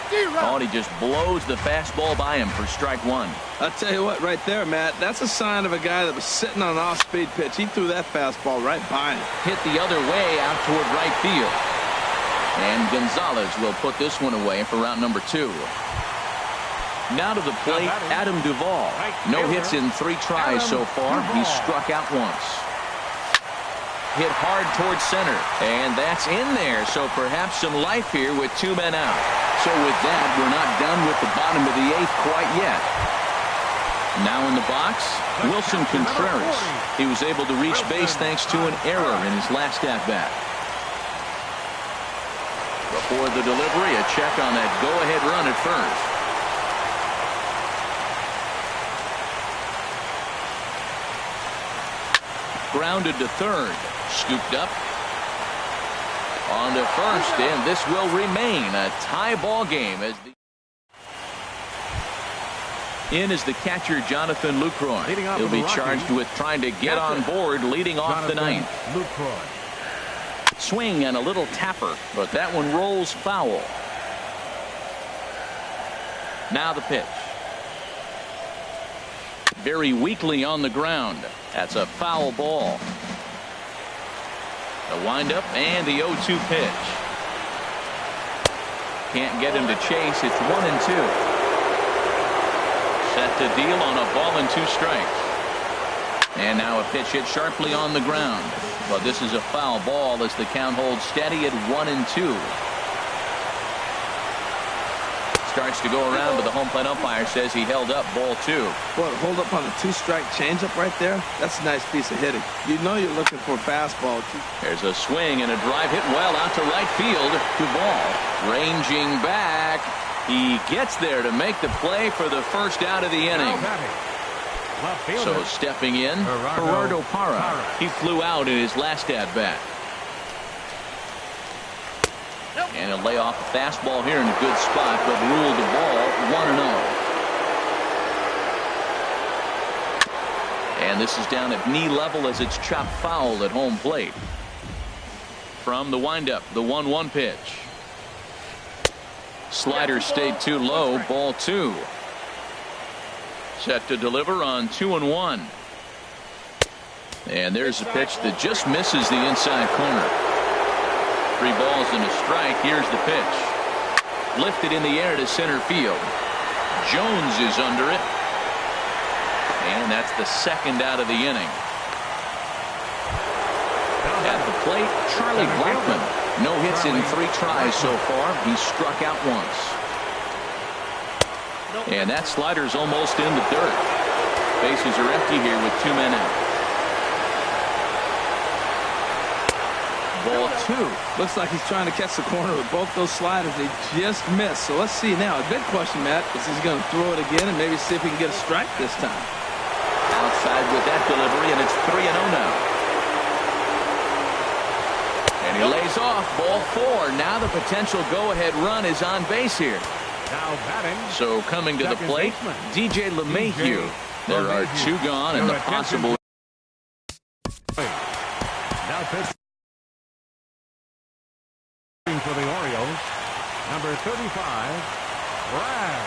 Oh, and he just blows the fastball by him for strike one. I'll tell you what, right there, Matt, that's a sign of a guy that was sitting on an off-speed pitch. He threw that fastball right by him. Hit the other way out toward right field. And Gonzalez will put this one away for round number 2. Now to the plate, Adam Duvall. No hits in 3 tries so far. He's struck out once. Hit hard towards center, and that's in there, so perhaps some life here with 2 men out. So with that, we're not done with the bottom of the 8th quite yet. Now in the box, Wilson Contreras. He was able to reach base thanks to an error in his last at-bat. Before the delivery, a check on that go-ahead run at first. Grounded to third. Scooped up. On to first, and this will remain a tie ball game. As in is the catcher, Jonathan Lucroy. He'll be charged with trying to get on board leading off the 9th. Swing and a little tapper, but that one rolls foul. Now the pitch. Very weakly on the ground. That's a foul ball. The windup and the 0-2 pitch. Can't get him to chase. It's 1-2. Set to deal on a ball and 2 strikes. And now a pitch hit sharply on the ground. But this is a foul ball as the count holds steady at 1-2. Starts to go around, but the home plate umpire says he held up ball 2. Boy, hold up on a 2-strike changeup right there. That's a nice piece of hitting. You know you're looking for a fastball. There's a swing and a drive hit well out to right field. Duvall ranging back. He gets there to make the play for the first out of the inning. So stepping in, Gerardo Parra. He flew out in his last at-bat. And he'll lay off a fastball here in a good spot, but ruled the ball 1-0. And this is down at knee level as it's chopped foul at home plate. From the windup, the 1-1 pitch. Slider stayed too low, ball 2. Set to deliver on 2-1. And there's a pitch that just misses the inside corner. 3 balls and a strike. Here's the pitch. Lifted in the air to center field. Jones is under it. And that's the second out of the inning. At the plate, Charlie Blackmon. No hits in 3 tries so far. He's struck out once. And that slider's almost in the dirt. Bases are empty here with 2 men out. Ball 2. Looks like he's trying to catch the corner with both those sliders. They just missed. So let's see now. A big question, Matt, is he's going to throw it again and maybe see if he can get a strike this time. Outside with that delivery, and it's 3-0 now. And he lays off ball 4. Now the potential go-ahead run is on base here. Now batting. So coming to the plate, DJ LeMahieu. There are 2 gone and the possible. Now pitch for the Orioles, number 35, Brad.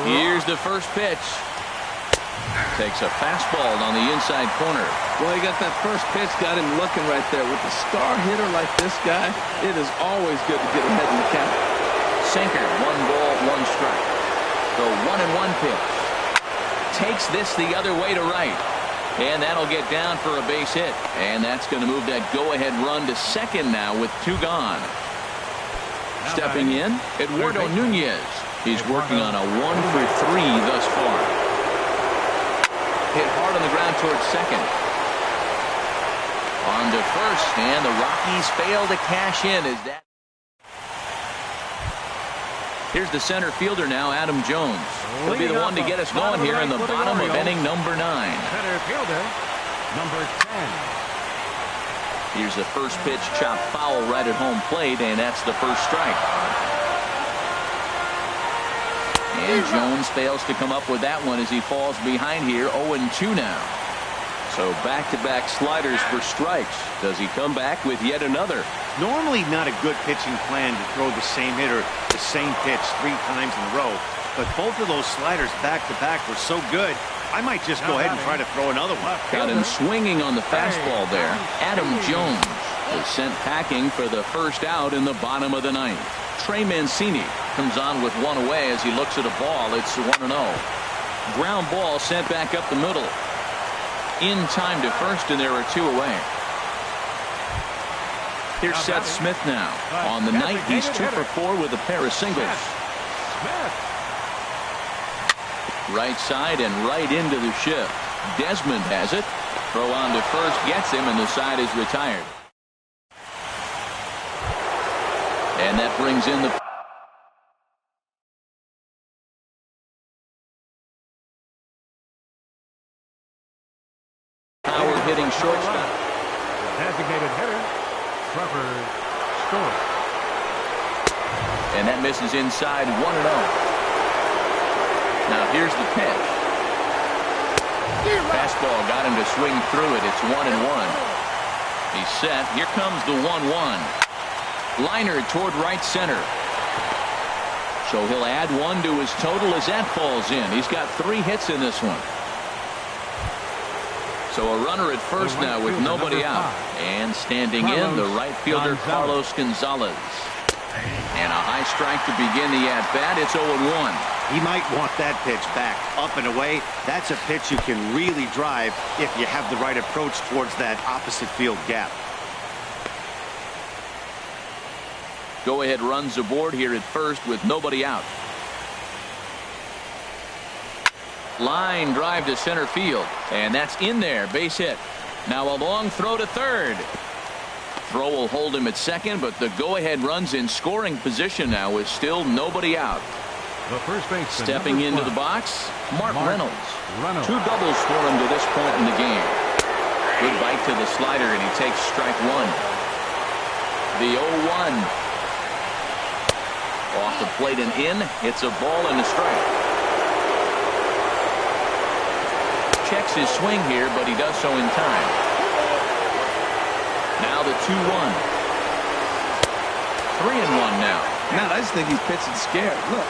Here's the first pitch. Takes a fastball on the inside corner. Well, he got that first pitch, got him looking right there. With a star hitter like this guy, it is always good to get ahead in the count. Sinker, 1 ball, 1 strike. The 1-1 pitch. Takes this the other way to right. And that'll get down for a base hit. And that's going to move that go-ahead run to second now with 2 gone. Stepping in, Eduardo Nunez. He's working on a 1 for 3 thus far. Hit hard on the ground towards second. On to first, and the Rockies fail to cash in as that. Here's the center fielder now, Adam Jones. He'll be the one to get us going here in the bottom of inning number 9. Center fielder, number 10. Here's the first pitch, chopped foul right at home plate, and that's the first strike. And Jones fails to come up with that one as he falls behind here, 0-2 now. So back-to-back sliders for strikes. Does he come back with yet another? Normally not a good pitching plan to throw the same hitter the same pitch 3 times in a row, but both of those sliders back-to-back were so good, I might just go ahead and try to throw another one. Got him swinging on the fastball there. Adam Jones is sent packing for the first out in the bottom of the 9th. Trey Mancini comes on with one away as he looks at a ball. It's 1-0. Ground ball sent back up the middle. In time to first, and there are 2 away. Here's Seth Smith now. On the night, he's 2 for 4 with a pair of singles. Right side and right into the shift. Desmond has it. Throw on to first gets him, and the side is retired. And that brings in the Howard hitting shortstop. Designated hitter, Trevor Story. And that misses inside, 1-0. Now here's the pitch. Fastball got him to swing through it. It's 1-1. He's set. Here comes the 1-1. Liner toward right center. So he'll add 1 to his total as that falls in. He's got 3 hits in this one. So a runner at first now with nobody out. And standing in, the right fielder Carlos Gonzalez. And a high strike to begin the at-bat. It's 0-1. He might want that pitch back, up and away. That's a pitch you can really drive if you have the right approach towards that opposite field gap. Go-ahead runs aboard here at first with nobody out. Line drive to center field, and that's in there, base hit. Now a long throw to third. Throw will hold him at second, but the go-ahead runs in scoring position now with still nobody out. The first baseman, stepping into the box, Mark Reynolds. 2 doubles for him to this point in the game. Good bite to the slider, and he takes strike 1. The 0-1. Off the plate and in. It's a ball and a strike. Checks his swing here, but he does so in time. Now the 2-1. 3-1 now. Man, I just think he's pitching scared. Look,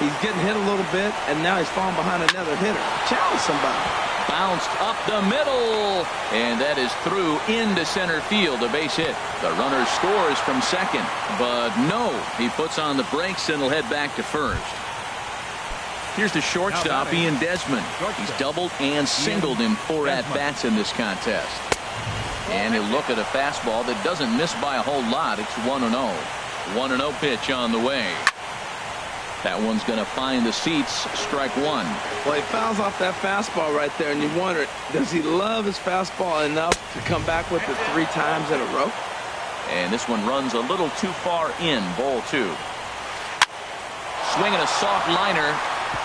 he's getting hit a little bit, and now he's falling behind another hitter. Challenge somebody. Bounced up the middle, and that is through into center field, a base hit. The runner scores from second, but no, he puts on the brakes and will head back to first. Here's the shortstop, Ian Desmond. He's doubled and singled in 4 at-bats in this contest. And he'll look at a fastball that doesn't miss by a whole lot. It's 1-0. 1-0 pitch on the way. That one's going to find the seats. Strike 1. Well, he fouls off that fastball right there, and you wonder, does he love his fastball enough to come back with it 3 times in a row? And this one runs a little too far in. Ball 2. Swinging a soft liner,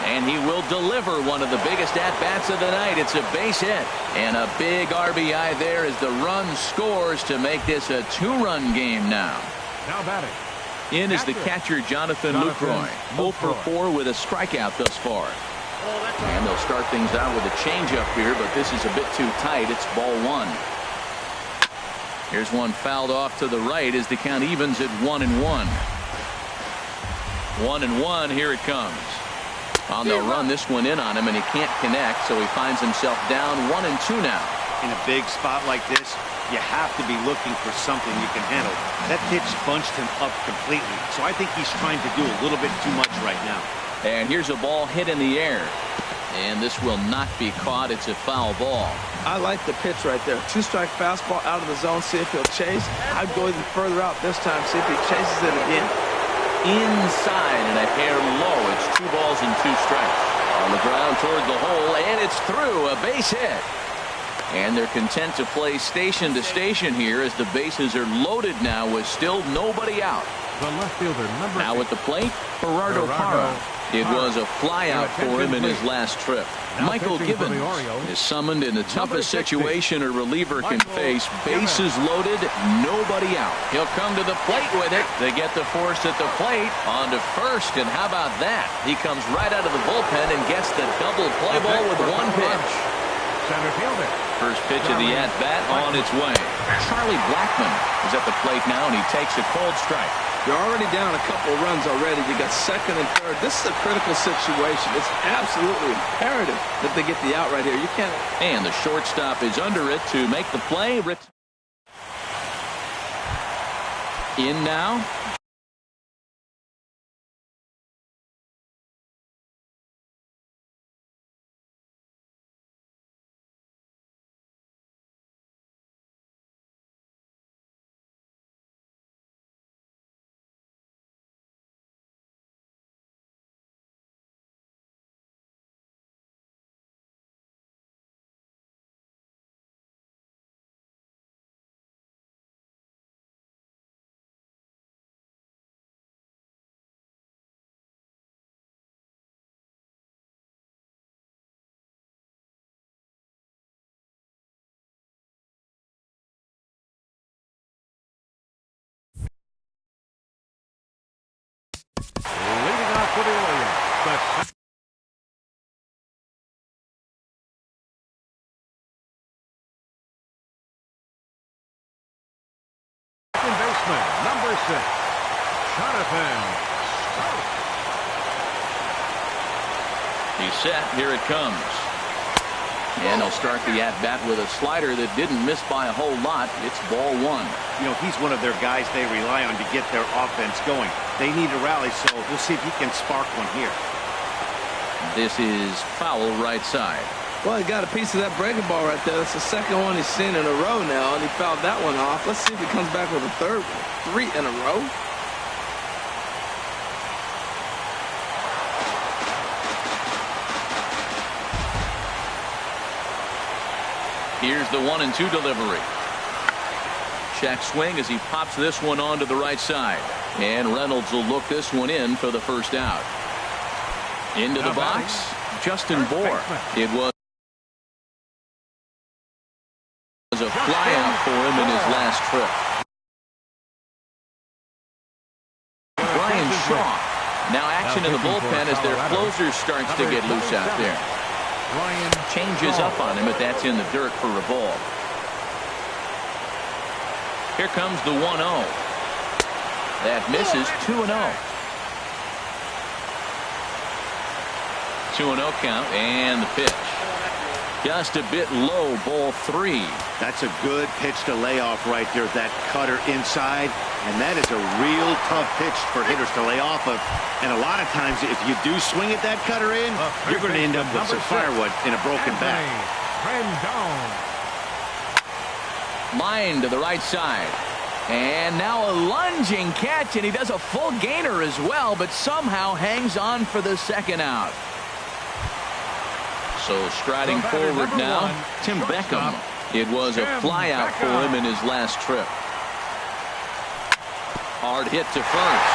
and he will deliver one of the biggest at-bats of the night. It's a base hit, and a big RBI there as the run scores to make this a 2-run game now. Now batting. In is the catcher, Jonathan Lucroy. 0 for 4 with a strikeout thus far. And they'll start things out with a changeup here, but this is a bit too tight. It's ball 1. Here's one fouled off to the right as the count evens at 1-1. 1-1, here it comes. On the run this one in on him, and he can't connect, so he finds himself down 1-2 now. In a big spot like this, you have to be looking for something you can handle. That pitch bunched him up completely, so I think he's trying to do a little bit too much right now. And here's a ball hit in the air, and this will not be caught. It's a foul ball. I like the pitch right there. 2-strike fastball out of the zone, see if he'll chase. I'd go even further out this time, see if he chases it again. Inside and a hair low. It's 2 balls and 2 strikes. On the ground toward the hole, and it's through. A base hit. And they're content to play station to station here as the bases are loaded now with still nobody out. The left fielder, number Now 8. at the plate, Gerardo Parra. It was a flyout for him in his last trip. Now Michael pitching for Gibbons the Orioles, is summoned in the toughest 60. situation a reliever can Michael face. Bases loaded, nobody out. He'll come to the plate with it. They get the force at the plate. On to first, and how about that? He comes right out of the bullpen and gets the double play ball with one pitch. Center fielder. First pitch of the at-bat on its way. Charlie Blackmon is at the plate now, and he takes a cold strike. You're already down a couple of runs already. You got second and third. This is a critical situation. It's absolutely imperative that they get the out right here. You can't. And the shortstop is under it to make the play. In now. Leading off for the Orioles. The second baseman, number 6, Jonathan Strout. He's set. Here it comes. And they'll start the at-bat with a slider that didn't miss by a whole lot. It's ball one. You know, he's one of their guys they rely on to get their offense going. They need a rally, so we'll see if he can spark one here. This is foul right side. Well, he got a piece of that breaking ball right there. That's the second one he's seen in a row now, and he fouled that one off. Let's see if he comes back with a third one. 3 in a row. Here's the 1-2 delivery. Check swing as he pops this one onto the right side. And Reynolds will look this one in for the first out. Into the box, Justin Bohr. It was a flyout for him in his last trip. Brian Shaw. Now action in the bullpen as their closer starts to get loose out there. Changes up on him, but that's in the dirt for a ball. Here comes the 1-0. That misses. 2-0. 2-0 count, and the pitch. Just a bit low, ball 3. That's a good pitch to lay off right there. That cutter inside, and that is a real tough pitch for hitters to lay off of. And a lot of times, if you do swing at that cutter in, you're going to end up with some firewood in a broken bat. Line to the right side. And now a lunging catch, and he does a full gainer as well, but somehow hangs on for the second out. So striding forward now, Tim Beckham. It was a flyout for him in his last trip. Hard hit to first.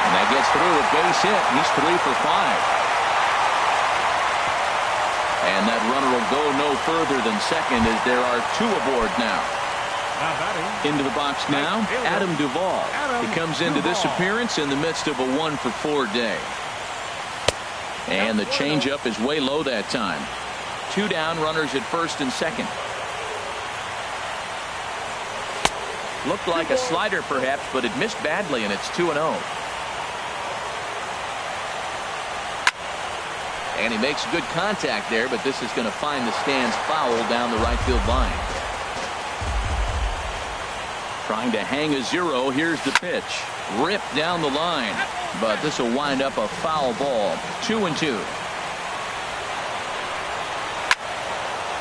And that gets through a base hit. He's 3 for 5. And that runner will go no further than second as there are 2 aboard now. Into the box now, Adam Duvall. He comes into this appearance in the midst of a 1 for 4 day. And the changeup is way low that time. 2 down, runners at first and second. Looked like a slider perhaps, but it missed badly, and it's 2-0. And he makes good contact there, but this is going to find the stands foul down the right field line. Trying to hang a 0. Here's the pitch. Ripped down the line. But this will wind up a foul ball. 2-2.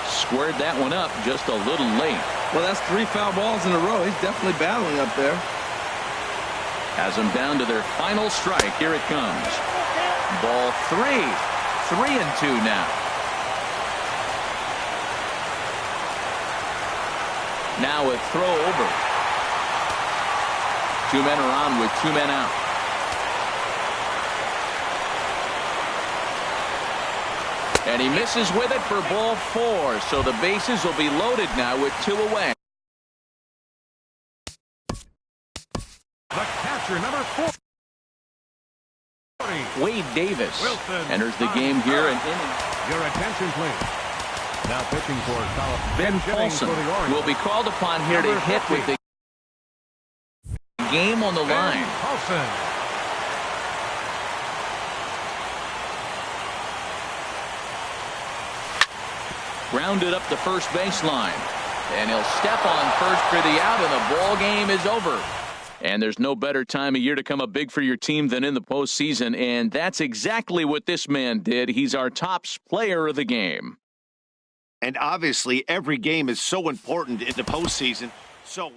Squared that one up just a little late. Well, that's 3 foul balls in a row. He's definitely battling up there. Has them down to their final strike. Here it comes. Ball 3. 3-2 now. Now a throw over. 2 men are on with 2 men out. And he misses with it for ball 4. So the bases will be loaded now with 2 away. The catcher, number 4. Wade Davis enters the game here in inning. Your attention, please. Now pitching for Ben Paulson will be called upon here to hit with the game on the line. Paulson. Grounded up the first baseline. And he'll step on first for the out, and the ball game is over. And there's no better time of year to come up big for your team than in the postseason, and that's exactly what this man did. He's our top player of the game. And obviously, every game is so important in the postseason. So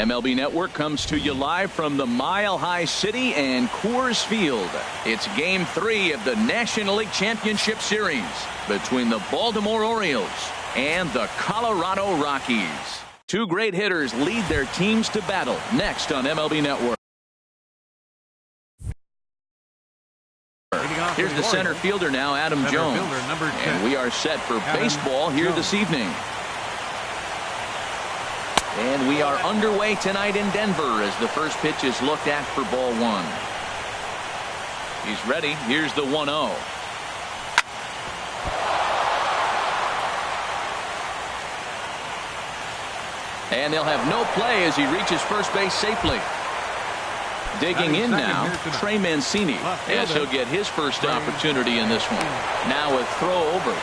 MLB Network comes to you live from the Mile High City and Coors Field. It's Game 3 of the National League Championship Series between the Baltimore Orioles and the Colorado Rockies. Two great hitters lead their teams to battle next on MLB Network. Here's the center fielder now, Adam Jones. And we are set for baseball here this evening. And we are underway tonight in Denver as the first pitch is looked at for ball one. He's ready. Here's the 1-0. And they'll have no play as he reaches first base safely. Digging in now, Trey Mancini, as he'll get his first opportunity in this one. Now a throw over.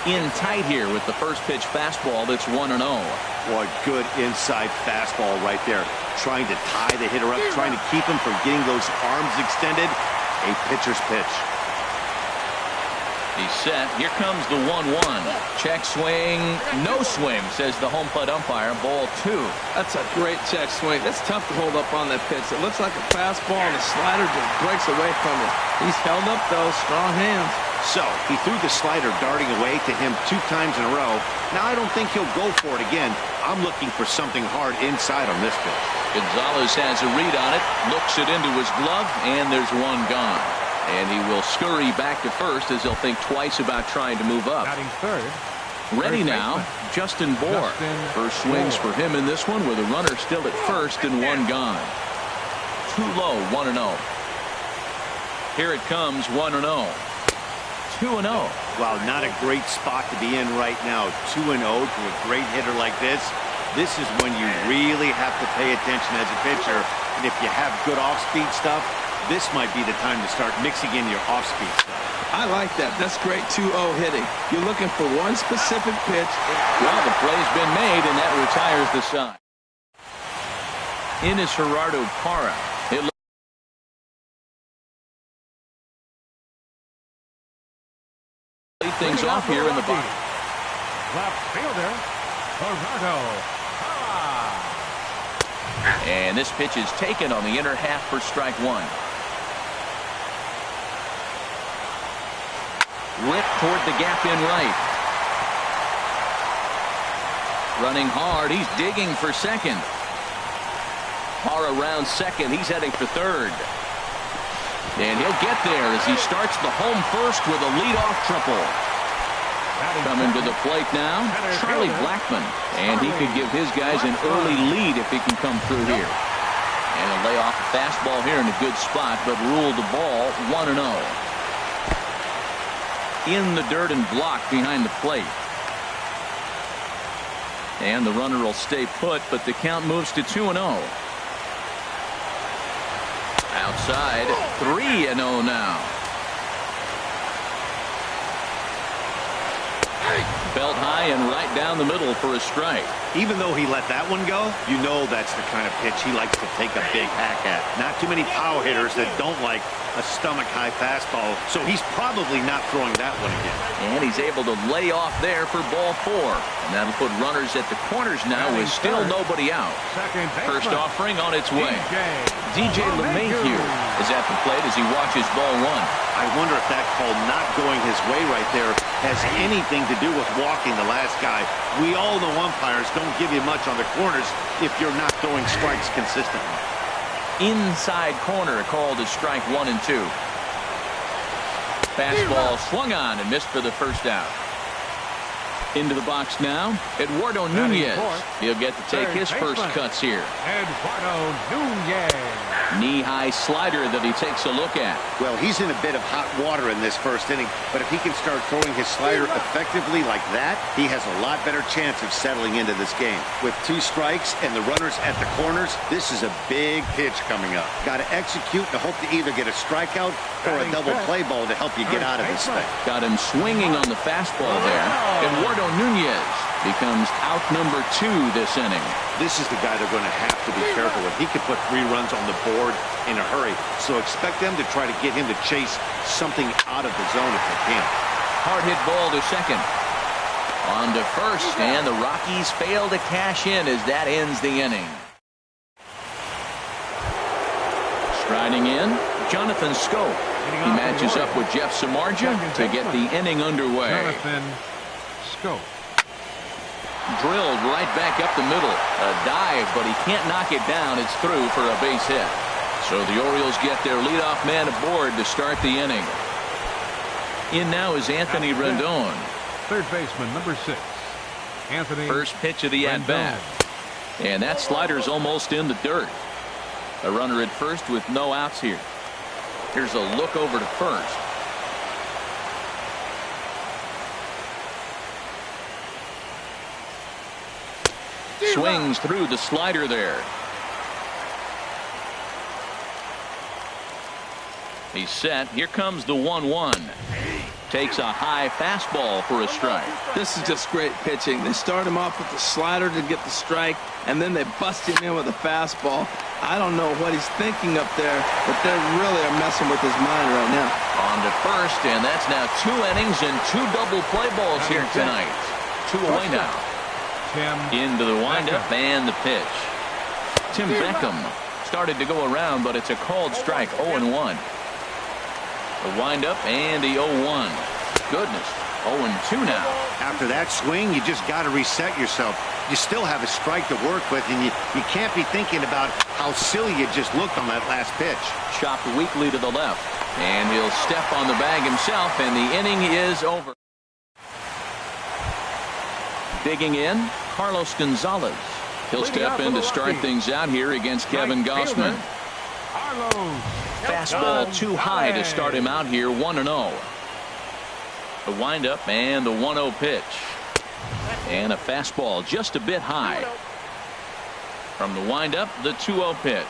In tight here with the first pitch fastball that's 1-0. Boy, good inside fastball right there. Trying to tie the hitter up, trying to keep him from getting those arms extended. A pitcher's pitch. He's set. Here comes the 1-1. Check swing. No swing, says the home plate umpire. Ball two. That's a great check swing. That's tough to hold up on that pitch. It looks like a fastball, and the slider just breaks away from it. He's held up, though. Strong hands. So, he threw the slider darting away to him 2 times in a row. Now, I don't think he'll go for it again. I'm looking for something hard inside on this pitch. Gonzalez has a read on it, looks it into his glove, and there's one gone. And he will scurry back to first as he'll think twice about trying to move up. Ready now, Justin Bour. First swings for him in this one with a runner still at first and one gone. Too low, 1-0. Here it comes, 1-0. 2-0. Wow, not a great spot to be in right now. 2-0 to a great hitter like this. This is when you really have to pay attention as a pitcher. And if you have good off-speed stuff, this might be the time to start mixing in your off-speed stuff. I like that. That's great 2-0 hitting. You're looking for one specific pitch. Well, the play's been made, and that retires the side. In is Gerardo Parra. It lead things off here in the bottom. Left fielder, Gerardo Parra. And this pitch is taken on the inner half for strike one. Ripped toward the gap in right. Running hard. He's digging for second. Parra around second. He's heading for third. And he'll get there as he starts the home first with a leadoff triple. Coming to the plate now, Charlie Blackmon. And he could give his guys an early lead if he can come through here. And he'll lay off a fastball here in a good spot, but ruled the ball 1-0. In the dirt and blocked behind the plate. And the runner will stay put, but the count moves to 2-0. Outside, 3-0 now. Belt high and right down the middle for a strike. Even though he let that one go, you know that's the kind of pitch he likes to take a big hack at. Not too many power hitters that don't like a stomach-high fastball, so he's probably not throwing that one again. And he's able to lay off there for ball four. And that'll put runners at the corners now with still nobody out. First offering on its way. DJ LeMahieu is at the plate as he watches ball one. I wonder if that call not going his way right there has anything to do with walking the last guy. We all know umpires don't give you much on the corners if you're not throwing strikes consistently. Inside corner called as strike 1 and 2. Fastball swung on and missed for the first out. Into the box now, Eduardo Nunez. He'll get to take his first cuts here. Eduardo Nunez. Knee-high slider that he takes a look at. Well, he's in a bit of hot water in this first inning, but if he can start throwing his slider effectively like that, he has a lot better chance of settling into this game. With 2 strikes and the runners at the corners, this is a big pitch coming up. Got to execute and hope to either get a strikeout or a double play ball to help you get out of this thing. Got him swinging on the fastball there. Eduardo Nunez becomes out number 2 this inning. This is the guy they're going to have to be careful with. He could put 3 runs on the board in a hurry, so expect them to try to get him to chase something out of the zone if they can. hard hit ball to second. On to first, and the Rockies fail to cash in as that ends the inning. Striding in, Jonathan Scope. He matches up with Jeff Samardzija to get the inning underway. Jonathan Scope. Drilled right back up the middle. A dive, but he can't knock it down. It's through for a base hit. So the Orioles get their leadoff man aboard to start the inning. In now is Anthony Rendon. Third baseman, number 6. Anthony. First pitch of the at-bat. And that slider's almost in the dirt. A runner at first with no outs here. Here's a look over to first. Swings through the slider there. He's set. Here comes the 1-1. Takes a high fastball for a strike. This is just great pitching. They start him off with the slider to get the strike, and then they bust him in with a fastball. I don't know what he's thinking up there, but they really are messing with his mind right now. On to first, and that's now 2 innings and 2 double play balls here tonight. 2 away now. Into the windup and the pitch. Tim Beckham started to go around, but it's a called strike. 0-1. The windup and the 0-1. Goodness, 0-2 now. After that swing, you just got to reset yourself. You still have a strike to work with, and you can't be thinking about how silly you just looked on that last pitch. Chopped weakly to the left, and he'll step on the bag himself, and the inning is over. Digging in, Carlos Gonzalez. He'll step in to start things out here against Kevin Gausman. Fastball too high to start him out here, 1-0. The windup and the 1-0 pitch. And a fastball just a bit high. From the windup, the 2-0 pitch.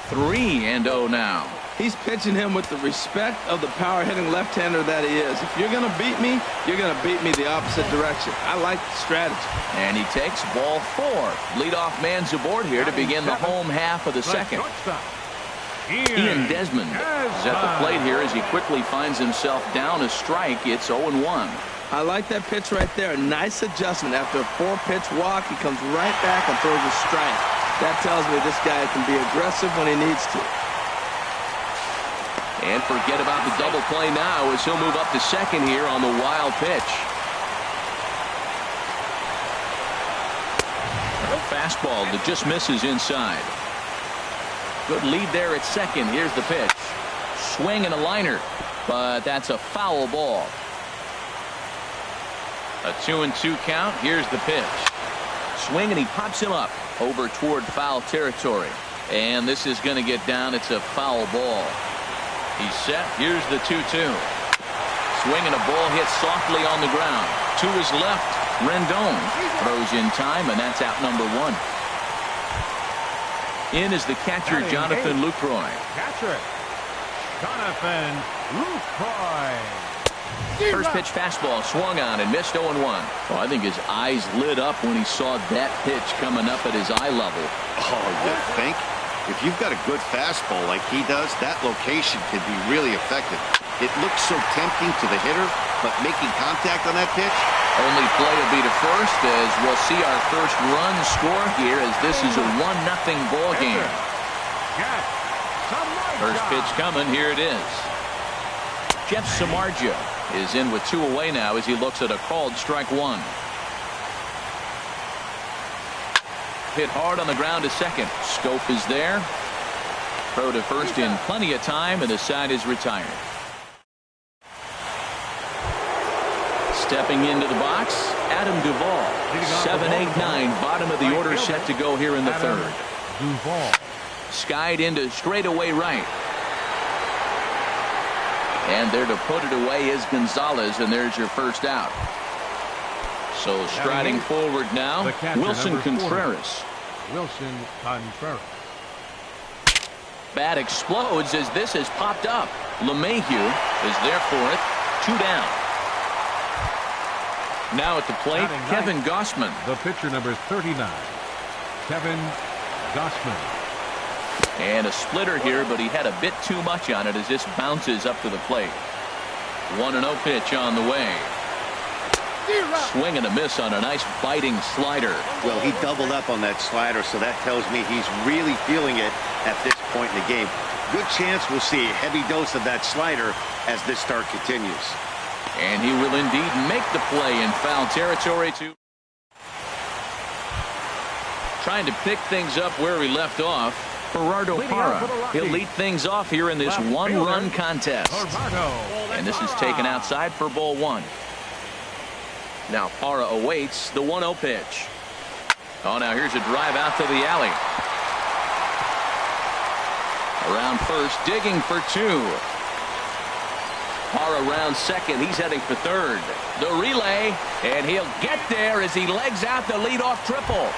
3-0 now. He's pitching him with the respect of the power-hitting left-hander that he is. If you're going to beat me, you're going to beat me the opposite direction. I like the strategy. And he takes ball 4. Leadoff man's aboard here to begin the home half of the second. Ian Desmond is at the plate here as he quickly finds himself down a strike. It's 0-1. I like that pitch right there. Nice adjustment. After a 4-pitch walk, he comes right back and throws a strike. That tells me this guy can be aggressive when he needs to. And forget about the double play now as he'll move up to second here on the wild pitch. A fastball that just misses inside. Good lead there at second. Here's the pitch. Swing and a liner, but that's a foul ball. A 2-2 count. Here's the pitch. Swing and he pops him up over toward foul territory. And this is going to get down. It's a foul ball. He's set. Here's the 2-2. Swing and a ball hit softly on the ground. To his left, Rendon throws in time, and that's out number 1. In is the catcher, Jonathan Lucroy. Catcher, Jonathan Lucroy. First pitch fastball swung on and missed 0-1. Well, I think his eyes lit up when he saw that pitch coming up at his eye level. Oh, you think? If you've got a good fastball like he does, that location can be really effective. It looks so tempting to the hitter, but making contact on that pitch? Only play will be to first as we'll see our first run score here as this is a 1-0 ball game. First pitch coming. Here it is. Jeff Samardzija is in with 2 away now as he looks at a called strike 1. Hit hard on the ground to second. Scope is there. Throw to first in plenty of time, and the side is retired. Stepping into the box, Adam Duvall. 7, 8, 9, bottom of the order set to go here in the third. Duvall. Skied into straightaway right. And there to put it away is Gonzalez, and there's your first out. So striding forward now, Wilson Contreras. Wilson Contreras. Bat explodes as this has popped up. LeMahieu is there for it. 2 down. Now at the plate, Kevin Gausman. The pitcher number 39, Kevin Gausman. And a splitter here, but he had a bit too much on it as this bounces up to the plate. 1-0 pitch on the way. Swing and a miss on a nice biting slider. Well, he doubled up on that slider, so that tells me he's really feeling it at this point in the game. Good chance we'll see a heavy dose of that slider as this start continues. And he will indeed make the play in foul territory. Trying to pick things up where we left off. Gerardo Parra. He'll lead things off here in this one-run contest. And this is taken outside for ball one. Now Parra awaits the 1-0 pitch. Oh, now here's a drive out to the alley. Around first, digging for two. Parra around second. He's heading for third. The relay, and he'll get there as he legs out the leadoff triple.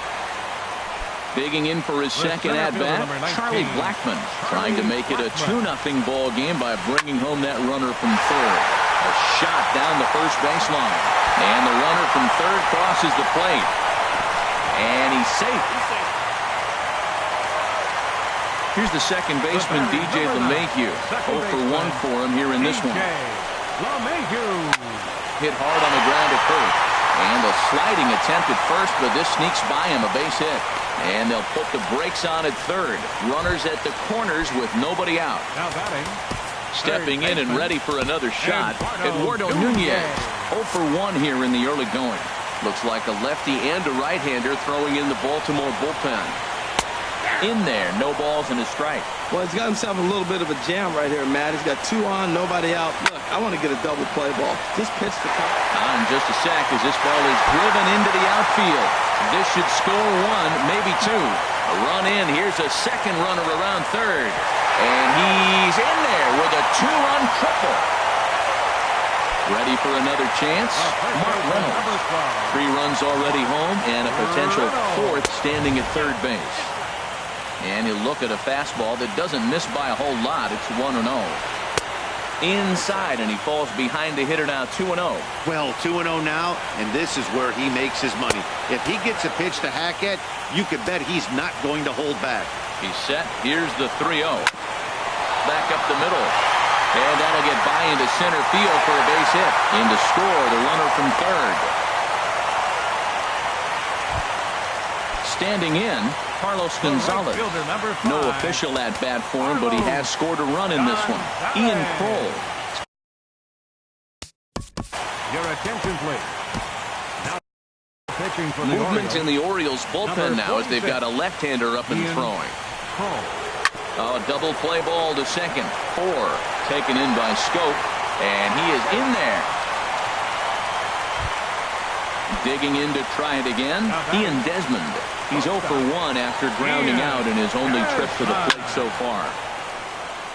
Digging in for his second at-bat, Charlie Blackmon trying to make it a 2-0 ball game by bringing home that runner from third. A shot down the first baseline. And the runner from third crosses the plate. And he's safe. Here's the second baseman, DJ LeMahieu. 0 for 1 for him here in this one. Hit hard on the ground at first. And a sliding attempt at first, but this sneaks by him, a base hit. And they'll put the brakes on at third. Runners at the corners with nobody out. Now batting. Stepping in and ready for another shot, Eduardo Nunez. 0 for 1 here in the early going. Looks like a lefty and a right-hander throwing in the Baltimore bullpen. In there, no balls and a strike. Well, he's got himself a little bit of a jam right here, Matt. He's got 2 on, nobody out. Look, I want to get a double play ball. Just pitch the top. On just a sec as this ball is driven into the outfield. This should score 1, maybe 2. A run in. Here's a second runner around third. And he's in there with a 2-run triple. Ready for another chance? Mark Reynolds. 3 runs already home and a potential 4th standing at third base. And he'll look at a fastball that doesn't miss by a whole lot. It's 1-0. Inside, and he falls behind the hitter now 2-0. Well, 2-0 now, and this is where he makes his money. If he gets a pitch to hack at, you could bet he's not going to hold back. He's set. Here's the 3-0. Back up the middle. And that'll get by into center field for a base hit. In to score, the runner from third. Standing in, Carlos Gonzalez. No official at-bat for him, but he has scored a run in this one. Ian Kroll. Your attention, please. Now pitching for the Movement Orioles. in the Orioles bullpen now as they've got a left-hander up and throwing. A double play ball to second. 4 taken in by Scope, and he is in there. Digging in to try it again, Ian Desmond. He's 0 for 1 after grounding out in his only trip to the plate so far.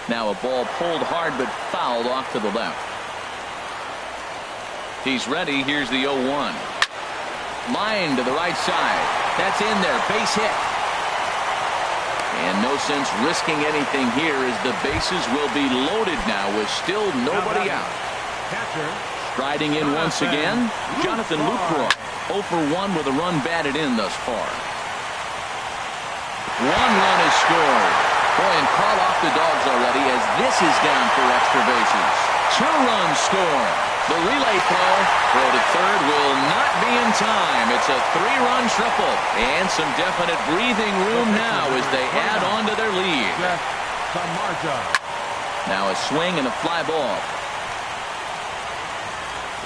Now a ball pulled hard but fouled off to the left. He's ready. Here's the 0-1. Line to the right side. That's in there. Base hit. And no sense risking anything here as the bases will be loaded now with still nobody out. Striding in once again, Jonathan Lucroy. 0 for 1 with a run batted in thus far. 1 run is scored. Boy, and call off the Dogs already as this is down for extra bases. 2 runs scored. The relay throw to third will not be in time. It's a 3-run triple and some definite breathing room now as they add on to their lead. Now a swing and a fly ball.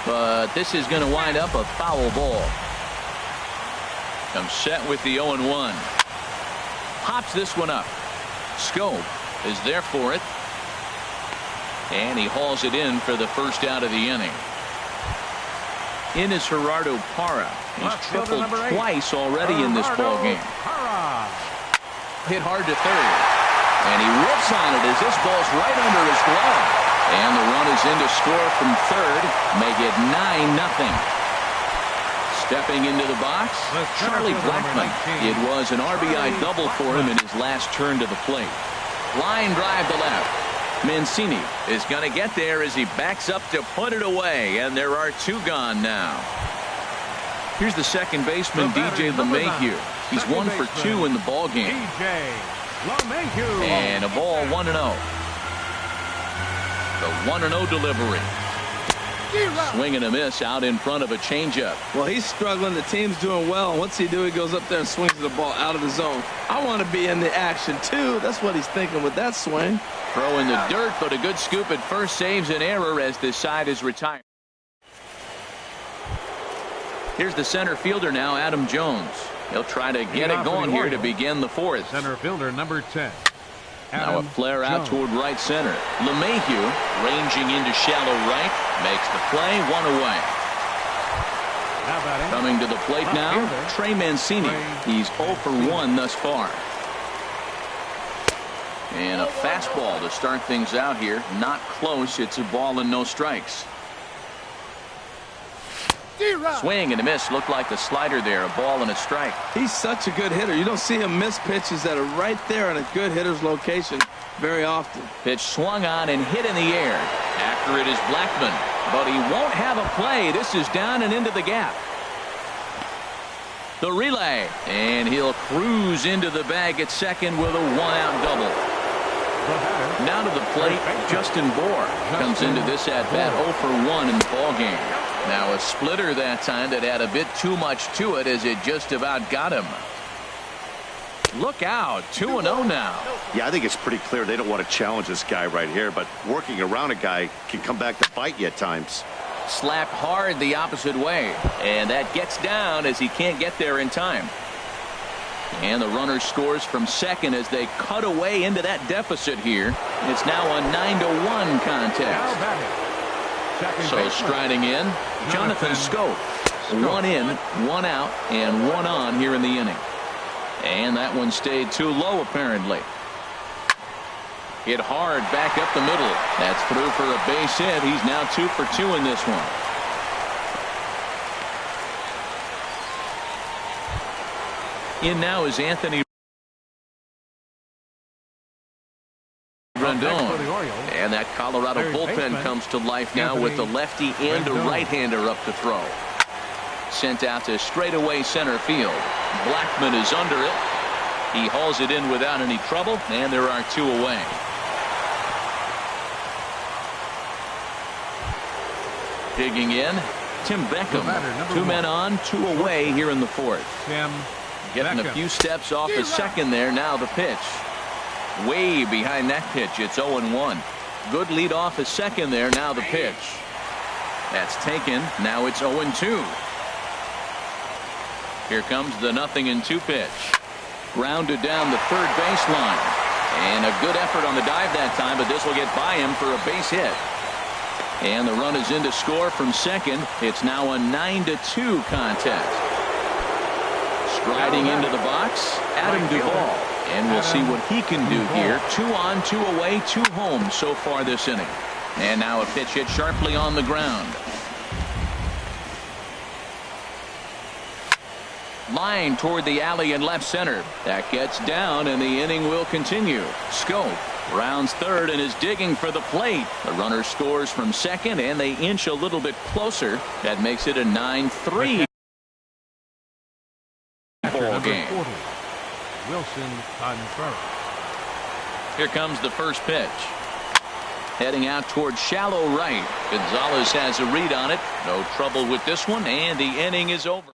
But this is going to wind up a foul ball. Comes set with the 0-1. Pops this one up. Scope is there for it. And he hauls it in for the first out of the inning. In is Gerardo Parra. He's tripled twice already in this ball game. Hit hard to third. And he whips on it as this ball's right under his glove. And the run is in to score from third. Make it 9-0. Stepping into the box, Charlie Blackmon. It was an RBI double for him in his last turn to the plate. Line drive to left. Mancini is going to get there as he backs up to put it away, and there are 2 gone now. Here's the second baseman, DJ LeMahieu. He's 1 for 2 in the ball game. And a ball 1-0. The 1-0 delivery. Swing and a miss out in front of a changeup. Well, he's struggling. The team's doing well. And what's he do? He goes up there and swings the ball out of the zone. I want to be in the action, too. That's what he's thinking with that swing. Throw in the dirt, but a good scoop at first saves an error as this side is retired. Here's the center fielder now, Adam Jones. He'll try to get it going here to begin the fourth. Center fielder number 10. Now a flare out toward right center. LeMahieu ranging into shallow right. Makes the play, one away. Coming to the plate now, Trey Mancini. He's 0 for 1 thus far. And a fastball to start things out here. Not close. It's a ball and no strikes. Swing and a miss. Looked like the slider there. A ball and a strike. He's such a good hitter. You don't see him miss pitches that are right there in a good hitter's location very often. Pitch swung on and hit in the air. After it is Blackmon. But he won't have a play. This is down and into the gap. The relay. And he'll cruise into the bag at second with a one-out double. Now to the plate, Justin Bour comes into this at-bat 0 for 1 in the ballgame. Now a splitter that time that had a bit too much to it as it just about got him. Look out, 2-0 now. Yeah, I think it's pretty clear they don't want to challenge this guy right here, but working around a guy can come back to bite you at times. Slapped hard the opposite way, and that gets down as he can't get there in time. And the runner scores from second as they cut away into that deficit here. It's now a 9-1 contest. So striding in, Jonathan Scope. 1 in, 1 out, and 1 on here in the inning. And that one stayed too low apparently. Hit hard back up the middle. That's through for a base hit. He's now 2 for 2 in this one. In now is Anthony Rendon. And that Colorado bullpen comes to life now with the lefty and a right-hander up to throw. Sent out to straightaway center field. Blackmon is under it. He hauls it in without any trouble, and there are 2 away. Digging in, Tim Beckham. 2 men on, 2 away here in the fourth. Getting a few steps off the second there. Now the pitch. Way behind that pitch. It's 0-1. Good lead off the second there. Now the pitch. That's taken. Now it's 0-2. Here comes the 0-2 pitch. Grounded down the third baseline. And a good effort on the dive that time, but this will get by him for a base hit. And the run is in to score from second. It's now a 9-2 contest. Striding into the box, Adam Duvall. And we'll see what he can do here. 2 on, 2 away, 2 home so far this inning. And now a pitch hit sharply on the ground. Line toward the alley in left center. That gets down, and the inning will continue. Scope rounds third and is digging for the plate. The runner scores from second, and they inch a little bit closer. That makes it a 9-3 ball game. Wilson confirmed. Here comes the first pitch. Heading out towards shallow right. Gonzalez has a read on it. No trouble with this one, and the inning is over.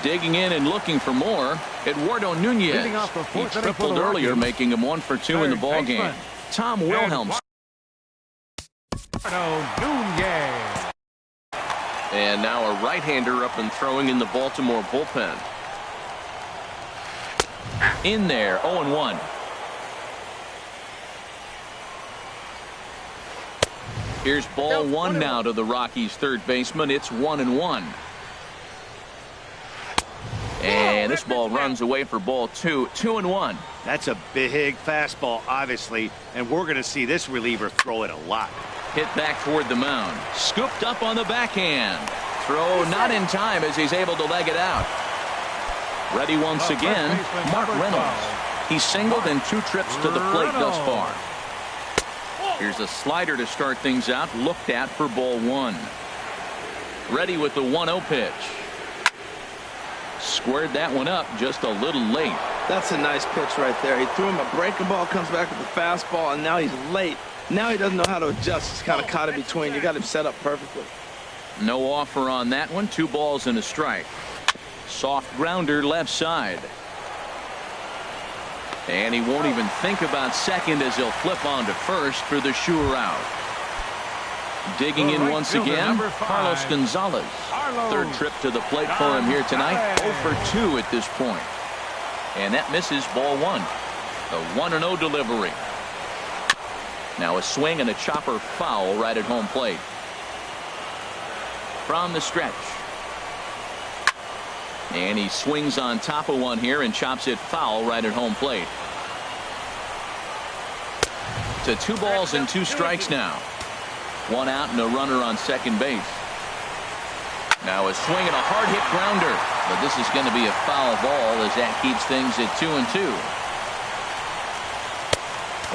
Digging in and looking for more, Eduardo Nunez. He tripled earlier, making him 1 for 2 in the ball game. Tom Wilhelms. And now a right-hander up and throwing in the Baltimore bullpen. In there, 0-1. Here's ball 1 now to the Rockies' third baseman. It's 1-1. And this ball runs away for ball 2. 2-1. That's a big fastball, obviously, and we're going to see this reliever throw it a lot. Hit back toward the mound. Scooped up on the backhand. Throw not in time as he's able to leg it out. Ready once again, Mark Reynolds. He's singled in 2 trips to the plate thus far. Here's a slider to start things out. Looked at for ball 1. Ready with the 1-0 pitch. Squared that one up just a little late. That's a nice pitch right there. He threw him a breaking ball, comes back with the fastball, and now he's late. Now he doesn't know how to adjust. He's kind of caught in between. You got him set up perfectly. No offer on that one. 2 balls and a strike. Soft grounder left side. And he won't even think about second as he'll flip on to first for the sure out. Digging in once again, Carlos Gonzalez. Third trip to the plate for him here tonight. 0 for 2 at this point. And that misses ball 1. The 1-0 delivery. Now a swing and a chopper foul right at home plate. From the stretch. And he swings on top of one here and chops it foul right at home plate. To 2 balls and 2 strikes now. 1 out and a runner on second base. Now a swing and a hard hit grounder. But this is going to be a foul ball as that keeps things at 2-2.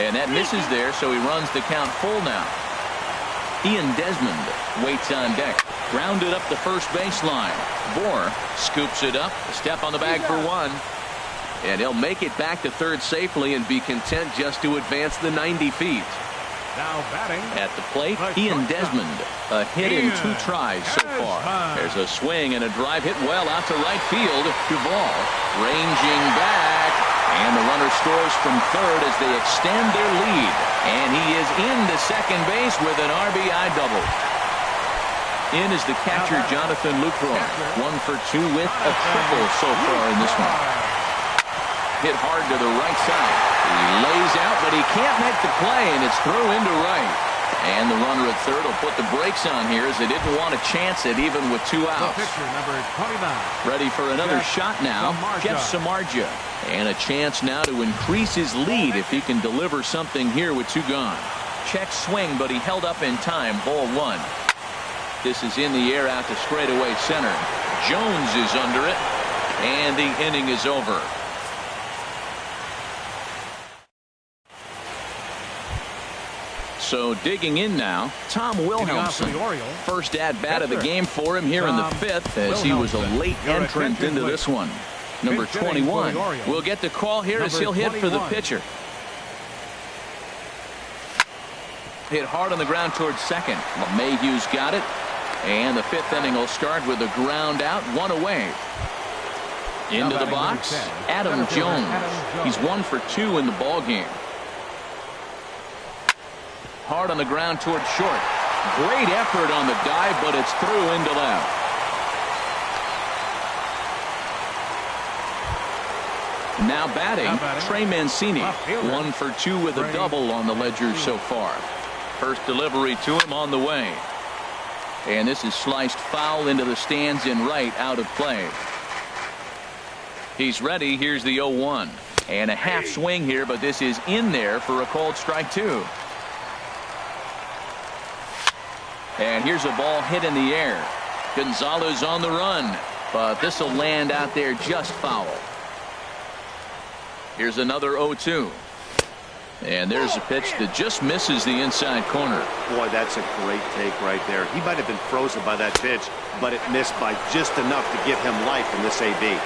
And that misses there, so he runs the count full now. Ian Desmond waits on deck. Grounded up the first baseline. Bohr scoops it up. A step on the bag for 1. And he'll make it back to third safely and be content just to advance the 90 feet. Now batting at the plate, Ian Desmond. A hit in 2 tries so far. There's a swing and a drive hit well out to right field. Duvall ranging back. And the runner scores from third as they extend their lead. And he is into second base with an RBI double. In is the catcher, Jonathan Lucroy. 1 for 2 with a triple so far in this one. Hit hard to the right side. He lays out, but he can't make the play, and it's through into right. And the runner at third will put the brakes on here as they didn't want to chance it even with 2 outs. The pitcher, number 29. Ready for another shot now, Jeff Samardzija. And a chance now to increase his lead if he can deliver something here with 2 gone. Check swing, but he held up in time. Ball 1. This is in the air out to straightaway center. Jones is under it, and the inning is over. So digging in now, Tom Wilhelmsen. First at bat of the game for him here in the 5th as he was a late entrant into this one. Number 21 will get the call here as he'll hit for the pitcher. Hit hard on the ground towards second. LeMahieu's got it. And the 5th inning will start with a ground out, 1 away. Into the box, Adam Jones. He's 1 for 2 in the ball game. Hard on the ground towards short. Great effort on the dive, but it's through into left. Now batting, Trey Mancini. 1 for 2 with a double on the ledger so far. First delivery to him on the way. And this is sliced foul into the stands in right, out of play. He's ready. Here's the 0-1. And a half swing here, but this is in there for a called strike 2. And here's a ball hit in the air. Gonzalez on the run, but this will land out there just foul. Here's another 0-2. And there's a pitch that just misses the inside corner. Boy, that's a great take right there. He might have been frozen by that pitch, but it missed by just enough to give him life in this AB.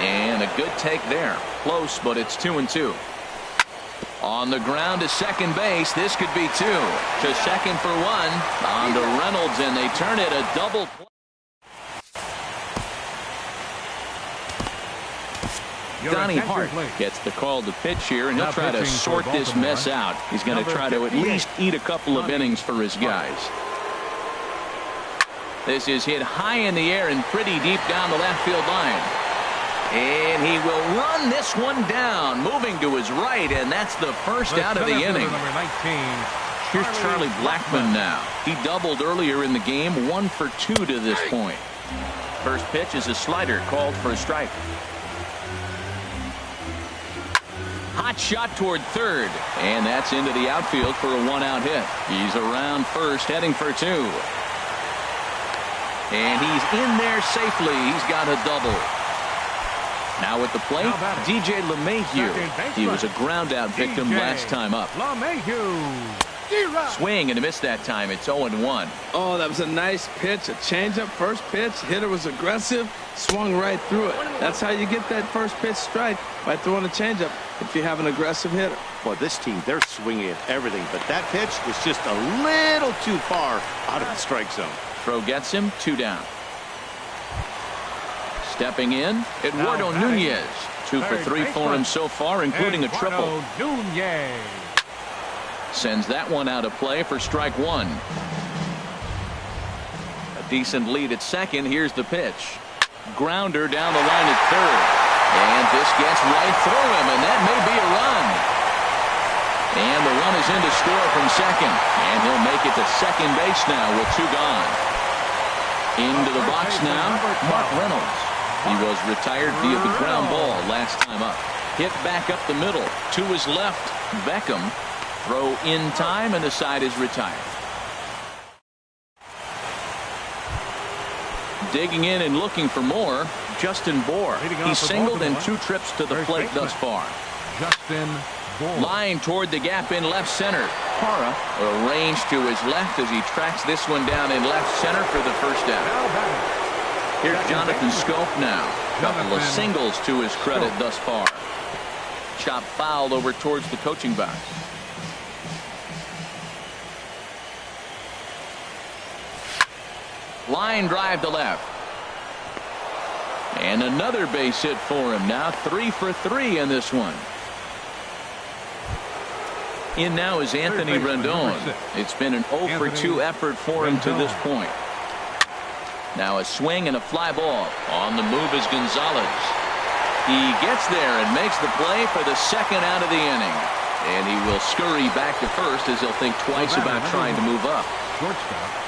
And a good take there. Close, but it's 2-2. On the ground to second base. This could be 2. To second for 1. On to Reynolds, and they turn it a double play. Donnie Hart gets the call to pitch here, and he'll try to sort this mess out. He's going to try to at least eat a couple of innings for his guys. This is hit high in the air and pretty deep down the left field line. And he will run this one down, moving to his right, and that's the first out of the inning. Here's Charlie Blackmon now. He doubled earlier in the game, 1 for 2 to this point. First pitch is a slider called for a strike. Hot shot toward third, and that's into the outfield for a 1-out hit. He's around first, heading for 2. And he's in there safely. He's got a double. Now at the plate, DJ LeMahieu. He was a ground-out victim last time up. LeMahieu. Swing and a miss that time. It's 0-1. Oh, that was a nice pitch, a changeup, first pitch. Hitter was aggressive, swung right through it. That's how you get that first pitch strike, by throwing a changeup if you have an aggressive hitter. Well, this team, they're swinging at everything, but that pitch was just a little too far out of the strike zone. Throw gets him, 2 down. Stepping in, Eduardo Nunez. 2 for 3 for him so far, including a triple. Nunez. Sends that one out of play for strike 1. A decent lead at second. Here's the pitch. Grounder down the line at third. And this gets right through him, and that may be a run. And the run is in to score from second. And he'll make it to second base now with 2 gone. Into the box now, Mark Reynolds. He was retired via the ground ball last time up. Hit back up the middle. To his left, Beckham. Throw in time, and the side is retired. Digging in and looking for more, Justin Bour. He's singled in 2 trips to the plate thus far. Justin Bour. Line toward the gap in left center. Parra arranged to his left as he tracks this one down in left center for the first out. Here's Jonathan Scope now. Couple of singles to his credit thus far. Chop fouled over towards the coaching box. Line drive to left. And another base hit for him. Now 3 for 3 in this one. In now is Anthony Rendon. It's been an 0 for 2 effort for him to this point. Now a swing and a fly ball. On the move is Gonzalez. He gets there and makes the play for the second out of the inning. And he will scurry back to first as he'll think twice about trying to move up. Shortstop.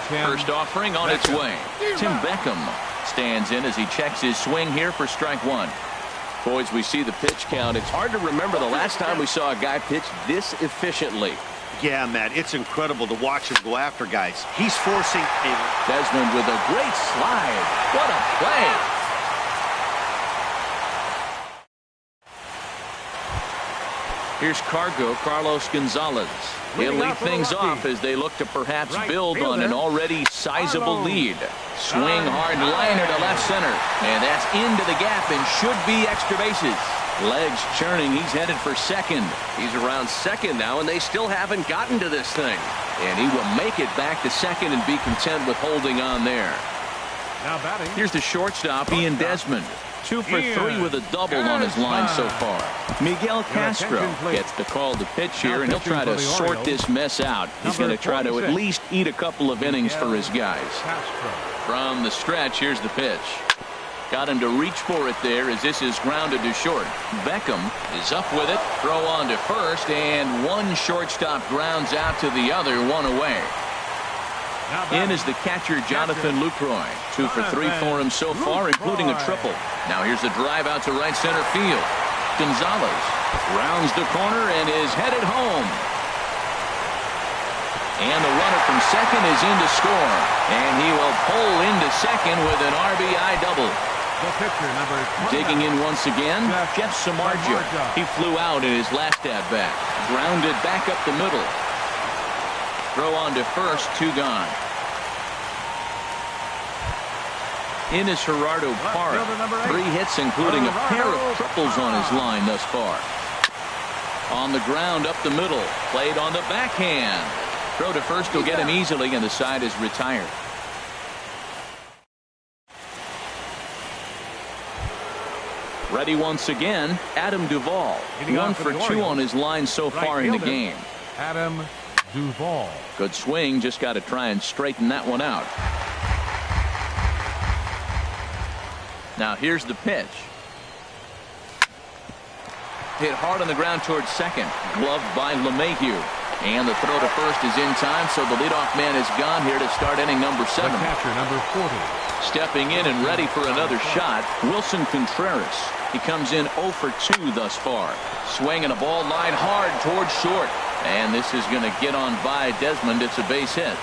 First offering on its way. Tim Beckham stands in as he checks his swing here for strike 1. Boys, we see the pitch count. It's hard to remember the last time we saw a guy pitch this efficiently. Yeah, Matt, it's incredible to watch him go after guys. He's forcing a... Desmond with a great slide. What a play. Here's Carlos Gonzalez. He'll lead things off as they look to perhaps build on an already sizable lead. Swing hard liner to left center. And that's into the gap and should be extra bases. Legs churning. He's headed for second. He's around second now, and they still haven't gotten to this thing. And he will make it back to second and be content with holding on there. Now batting. Here's the shortstop, Ian Desmond. 2 for 3 with a double on his line so far. Miguel Castro gets the call to pitch here, and he'll try to sort this mess out. He's going to try to at least eat a couple of innings for his guys. From the stretch, here's the pitch. Got him to reach for it there as this is grounded to short. Beckham is up with it. Throw on to first, and one shortstop grounds out to the other, 1 away. In is the catcher, Jonathan Lucroy. 2 for 3 for him so far, including a triple. Now here's a drive out to right center field. Gonzalez rounds the corner and is headed home. And the runner from second is in to score. And he will pull into second with an RBI double. The pitcher, number 29. Digging in once again, Jeff Samardzija. He flew out in his last at-bat. Grounded back up the middle. Throw on to first, 2 gone. In is Gerardo Parra. 3 hits, including a pair of triples on his line thus far. On the ground up the middle. Played on the backhand. Throw to first will get him easily, and the side is retired. Ready once again, Adam Duvall. 1 for 2 on his line so far in the game. Adam Duvall. Good swing, just got to try and straighten that one out. Now here's the pitch. Hit hard on the ground towards second. Gloved by LeMahieu. And the throw to first is in time, so the leadoff man is gone here to start inning number 7. The catcher, number 40. Stepping in and ready for another shot, Wilson Contreras. He comes in 0 for 2 thus far. Swinging a ball line hard towards short. And this is going to get on by Desmond. It's a base hit.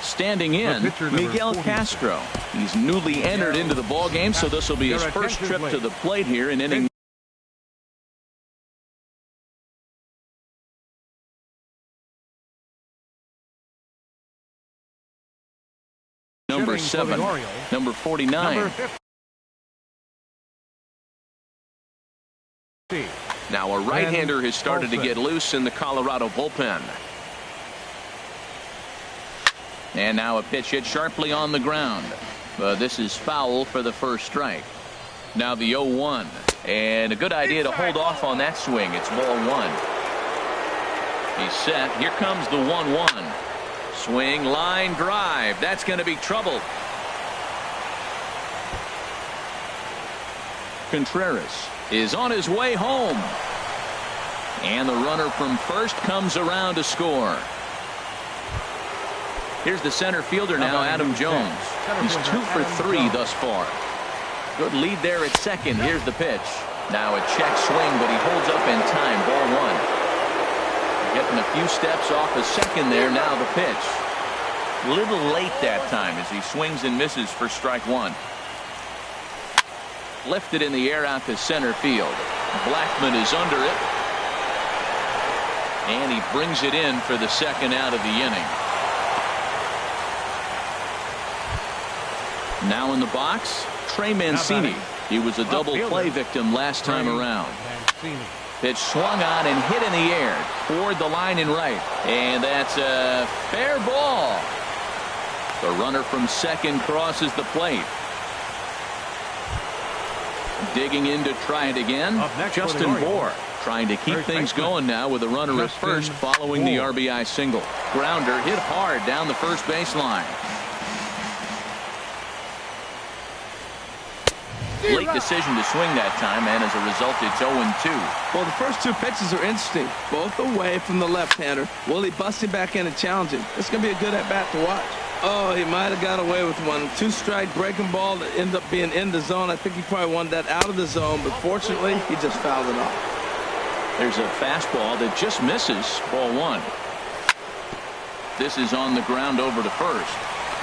Standing in, Miguel Castro. He's newly entered into the ballgame, so this will be his first trip to the plate here in inning 7, number 49. Number 50. Now a right-hander has started to get loose in the Colorado bullpen. And now a pitch hit sharply on the ground. But this is foul for the first strike. Now the 0-1. And a good idea to hold off on that swing. It's ball 1. He's set. Here comes the 1-1. Swing, line, drive. That's going to be trouble. Contreras is on his way home. And the runner from first comes around to score. Here's the center fielder now, Adam Jones. He's 2 for 3 thus far. Good lead there at second. Here's the pitch. Now a check swing, but he holds up in time. Ball 1. Getting a few steps off a second there. Now the pitch. A little late that time as he swings and misses for strike 1. Lifted in the air out to center field. Blackman is under it. And he brings it in for the second out of the inning. Now in the box, Trey Mancini. He was a double play victim last time around. Pitch swung on and hit in the air toward the line and right. And that's a fair ball. The runner from second crosses the plate. Digging in to try it again. Justin Bohr trying to keep things going now with a runner at first following the RBI single. Grounder hit hard down the first baseline. Late decision to swing that time, and as a result, it's 0-2. Well, the first 2 pitches are interesting, both away from the left-hander. Will he bust him back in and challenge him? It's going to be a good at-bat to watch. Oh, he might have got away with one. 2-strike breaking ball that ended up being in the zone. I think he probably wanted that out of the zone, but fortunately, he just fouled it off. There's a fastball that just misses. Ball 1. This is on the ground over to first.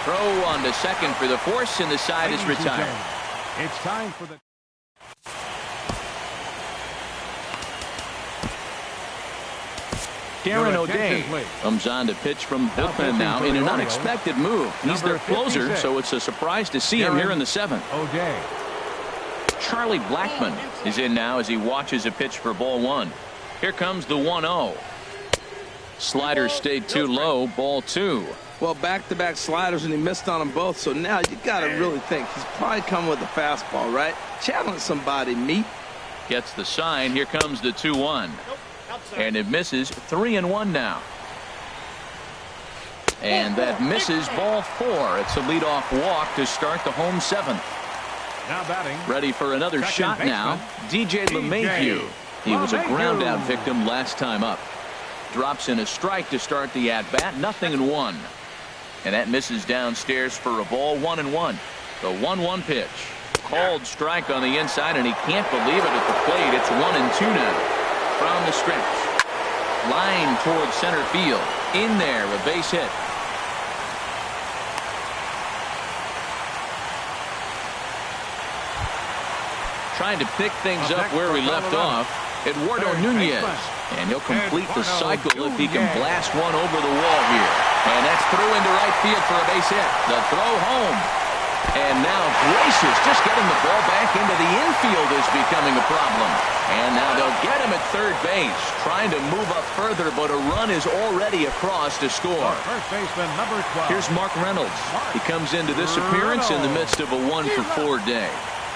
Throw on to second for the force, and the side is retired. It's time for the Darren O'Day comes on to pitch from bullpen now in an unexpected move. He's their closer, so it's a surprise to see him here in the 7th. O'Day. Charlie Blackman is in now as he watches a pitch for ball 1. Here comes the 1-0. Slider stayed too low. Ball 2. Well, back-to-back sliders, and he missed on them both. So now you got to really think he's probably coming with a fastball, right? Challenge somebody, meat. Gets the sign. Here comes the 2-1. And it misses. 3-1 now. And that misses. Ball 4. It's a leadoff walk to start the home 7th. Now batting. Ready for another shot now. DJ LeMahieu. He was a ground out victim last time up. Drops in a strike to start the at-bat. 0-1. And that misses downstairs for a ball. 1-1. The 1-1 pitch. Called strike on the inside, and he can't believe it at the plate. It's 1-2 now. From the stretch. Line towards center field. In there, a base hit. Trying to pick things up where we left off. Eduardo Nunez. And he'll complete the cycle if he can blast one over the wall here. And that's through into right field for a base hit. The throw home. And now Gracious just getting the ball back into the infield is becoming a problem. And now they'll get him at third base. Trying to move up further, but a run is already across to score. First baseman number 12. Here's Mark Reynolds. He comes into this appearance in the midst of a 1-for-4 day.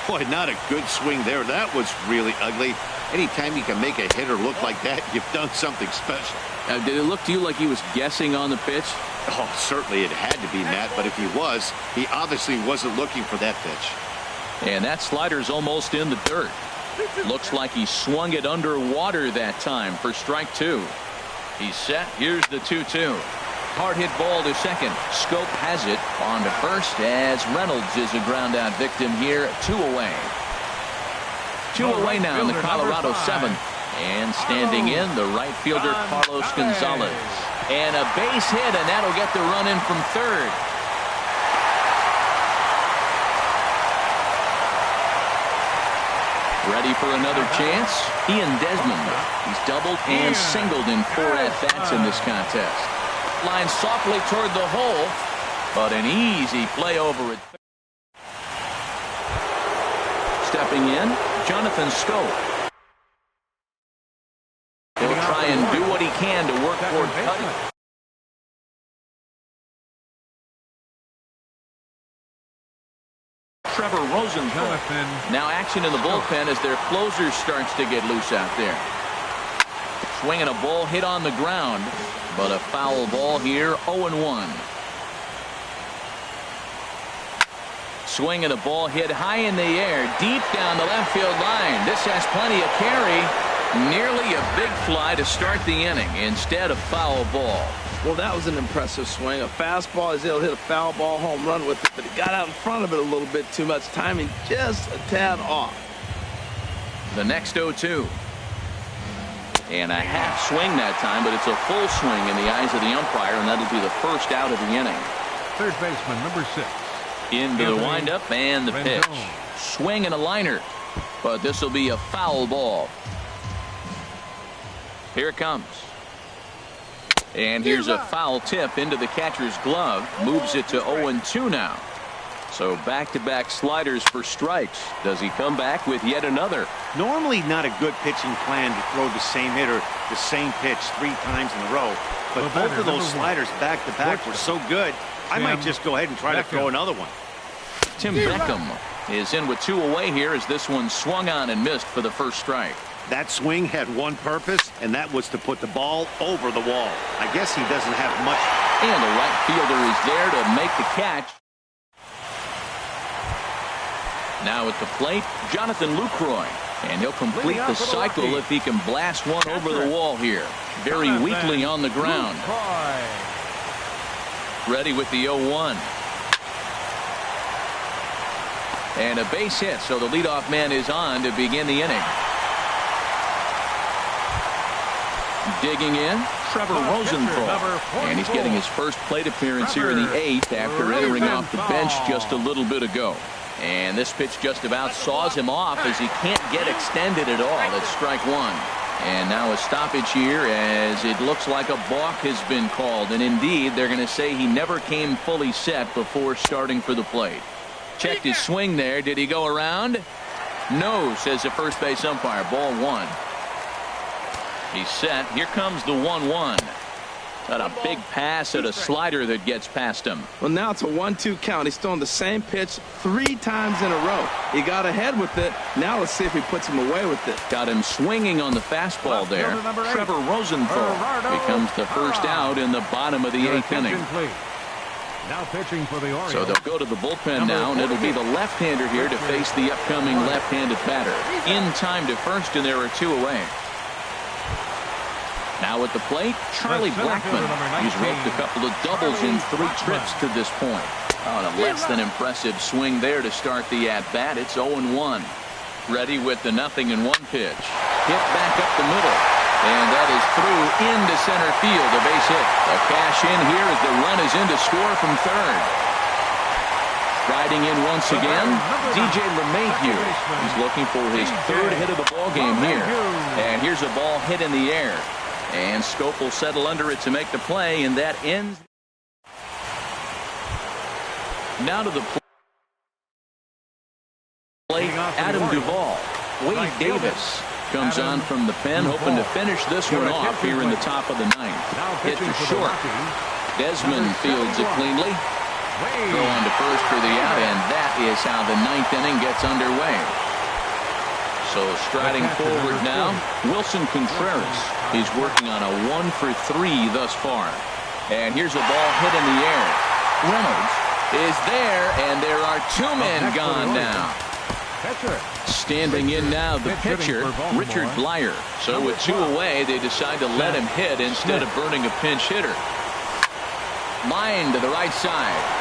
Boy, not a good swing there. That was really ugly. Anytime you can make a hitter look like that, you've done something special. Did it look to you like he was guessing on the pitch? Oh, certainly it had to be, Matt, but if he was, he obviously wasn't looking for that pitch. And that slider's almost in the dirt. Looks like he swung it underwater that time for strike 2. He's set. Here's the 2-2. Hard hit ball to second. Scope has it on to first as Reynolds is a ground out victim here. 2 away. 2 away now in the Colorado 7th. And standing in, the right fielder Carlos Gonzalez. And a base hit, and that'll get the run in from third. Ready for another chance? Ian Desmond. He's doubled and singled in 4 at-bats in this contest. Line softly toward the hole. but an easy play over it. Stepping in, Jonathan Scope. He'll try and do what he can to work toward cutting. Trevor Rosenthal. Now action in the bullpen as their closer starts to get loose out there. Swinging a ball hit on the ground, but a foul ball here, 0-1. Swinging a ball hit high in the air, deep down the left field line. This has plenty of carry. Nearly a big fly to start the inning instead of foul ball. Well, that was an impressive swing. A fastball, he'll hit a foul ball home run with it, but he got out in front of it a little bit too much. Timing just a tad off. The next 0-2. And a half swing that time, but it's a full swing in the eyes of the umpire, and that'll be the first out of the inning. Third baseman, number 6. Into the windup and the pitch. Swing and a liner, but this will be a foul ball. Here it comes. And here's a foul tip into the catcher's glove. Moves it to 0-2 now. So back-to-back sliders for strikes. Does he come back with yet another? Normally not a good pitching plan to throw the same hitter the same pitch 3 times in a row. But both of those sliders back-to-back were so good, I might just go ahead and try to throw another one. Tim Beckham is in with 2 away here as this one swung on and missed for the first strike. That swing had one purpose, and that was to put the ball over the wall. I guess he doesn't have much. And the right fielder is there to make the catch. Now at the plate, Jonathan Lucroy. And he'll complete the cycle if he can blast one over the wall here. Very weakly on the ground. Ready with the 0-1. And a base hit, so the leadoff man is on to begin the inning. Digging in, Trevor Rosenthal. And he's getting his first plate appearance here in the 8th after entering off the bench just a little bit ago. And this pitch just about saws him off as he can't get extended at all. It's strike 1. And now a stoppage here as it looks like a balk has been called. And indeed, they're going to say he never came fully set before starting for the plate. Checked his swing there. Did he go around? No, says the first base umpire. Ball 1. He's set. Here comes the 1-1. Got a big pass at a slider that gets past him. Well, now it's a 1-2 count. He's throwing the same pitch 3 times in a row. He got ahead with it. Now let's see if he puts him away with it. Got him swinging on the fastball there. Trevor Rosenthal becomes the first out in the bottom of the 8th inning. Now pitching for the Orioles. So they'll go to the bullpen now, and it'll be the left-hander here to face the upcoming left-handed batter. In time to first, and there are 2 away. Now at the plate, Charlie Blackmon. He's roped a couple of doubles in 3 trips to this point. On a less than impressive swing there to start the at-bat. It's 0-1. Ready with the 0-1 pitch. Hit back up the middle. And that is through into center field. A base hit. A cash in here as the run is in to score from third. Riding in once again, DJ LeMahieu. He's looking for his 3rd hit of the ball game here. And here's a ball hit in the air. And Scope will settle under it to make the play, and that ends. Now to the plate, Adam Duvall. Wade Davis comes on from the pen, hoping to finish this one off here in the top of the 9th. Hit to short. Desmond fields it cleanly. Throw on to first for the out, and that is how the 9th inning gets underway. So striding forward now, Wilson Contreras. He's working on a 1-for-3 thus far. And here's a ball hit in the air. Reynolds is there, and there are 2 men gone now. Standing in now, the pitcher, Richard Blyer. So with 2 away, they decide to let him hit instead of burning a pinch hitter. Line to the right side.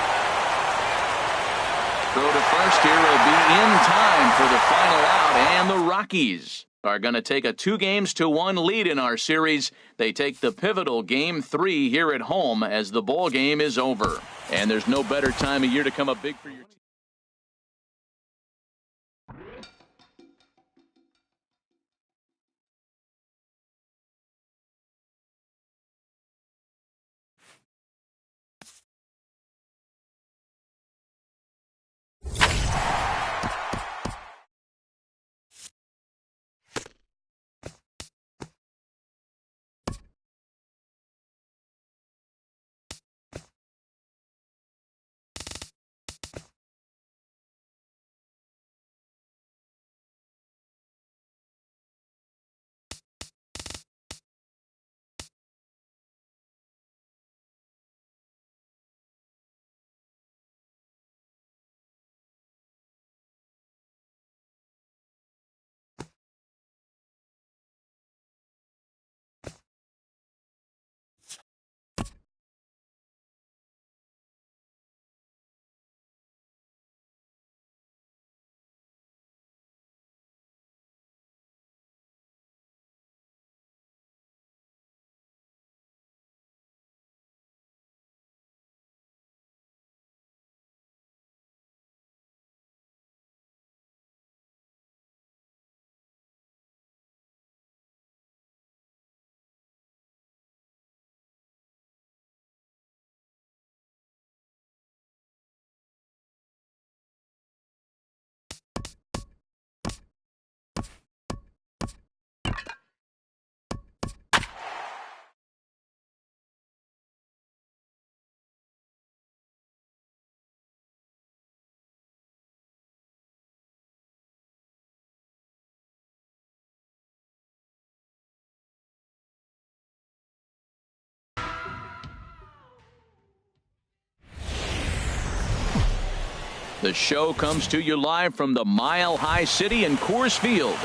Throw to first here will be in time for the final out, and the Rockies are going to take a 2-1 lead in our series. They take the pivotal Game 3 here at home as the ball game is over. And there's no better time of year to come up big for your team. The show comes to you live from the Mile High City in Coors Field.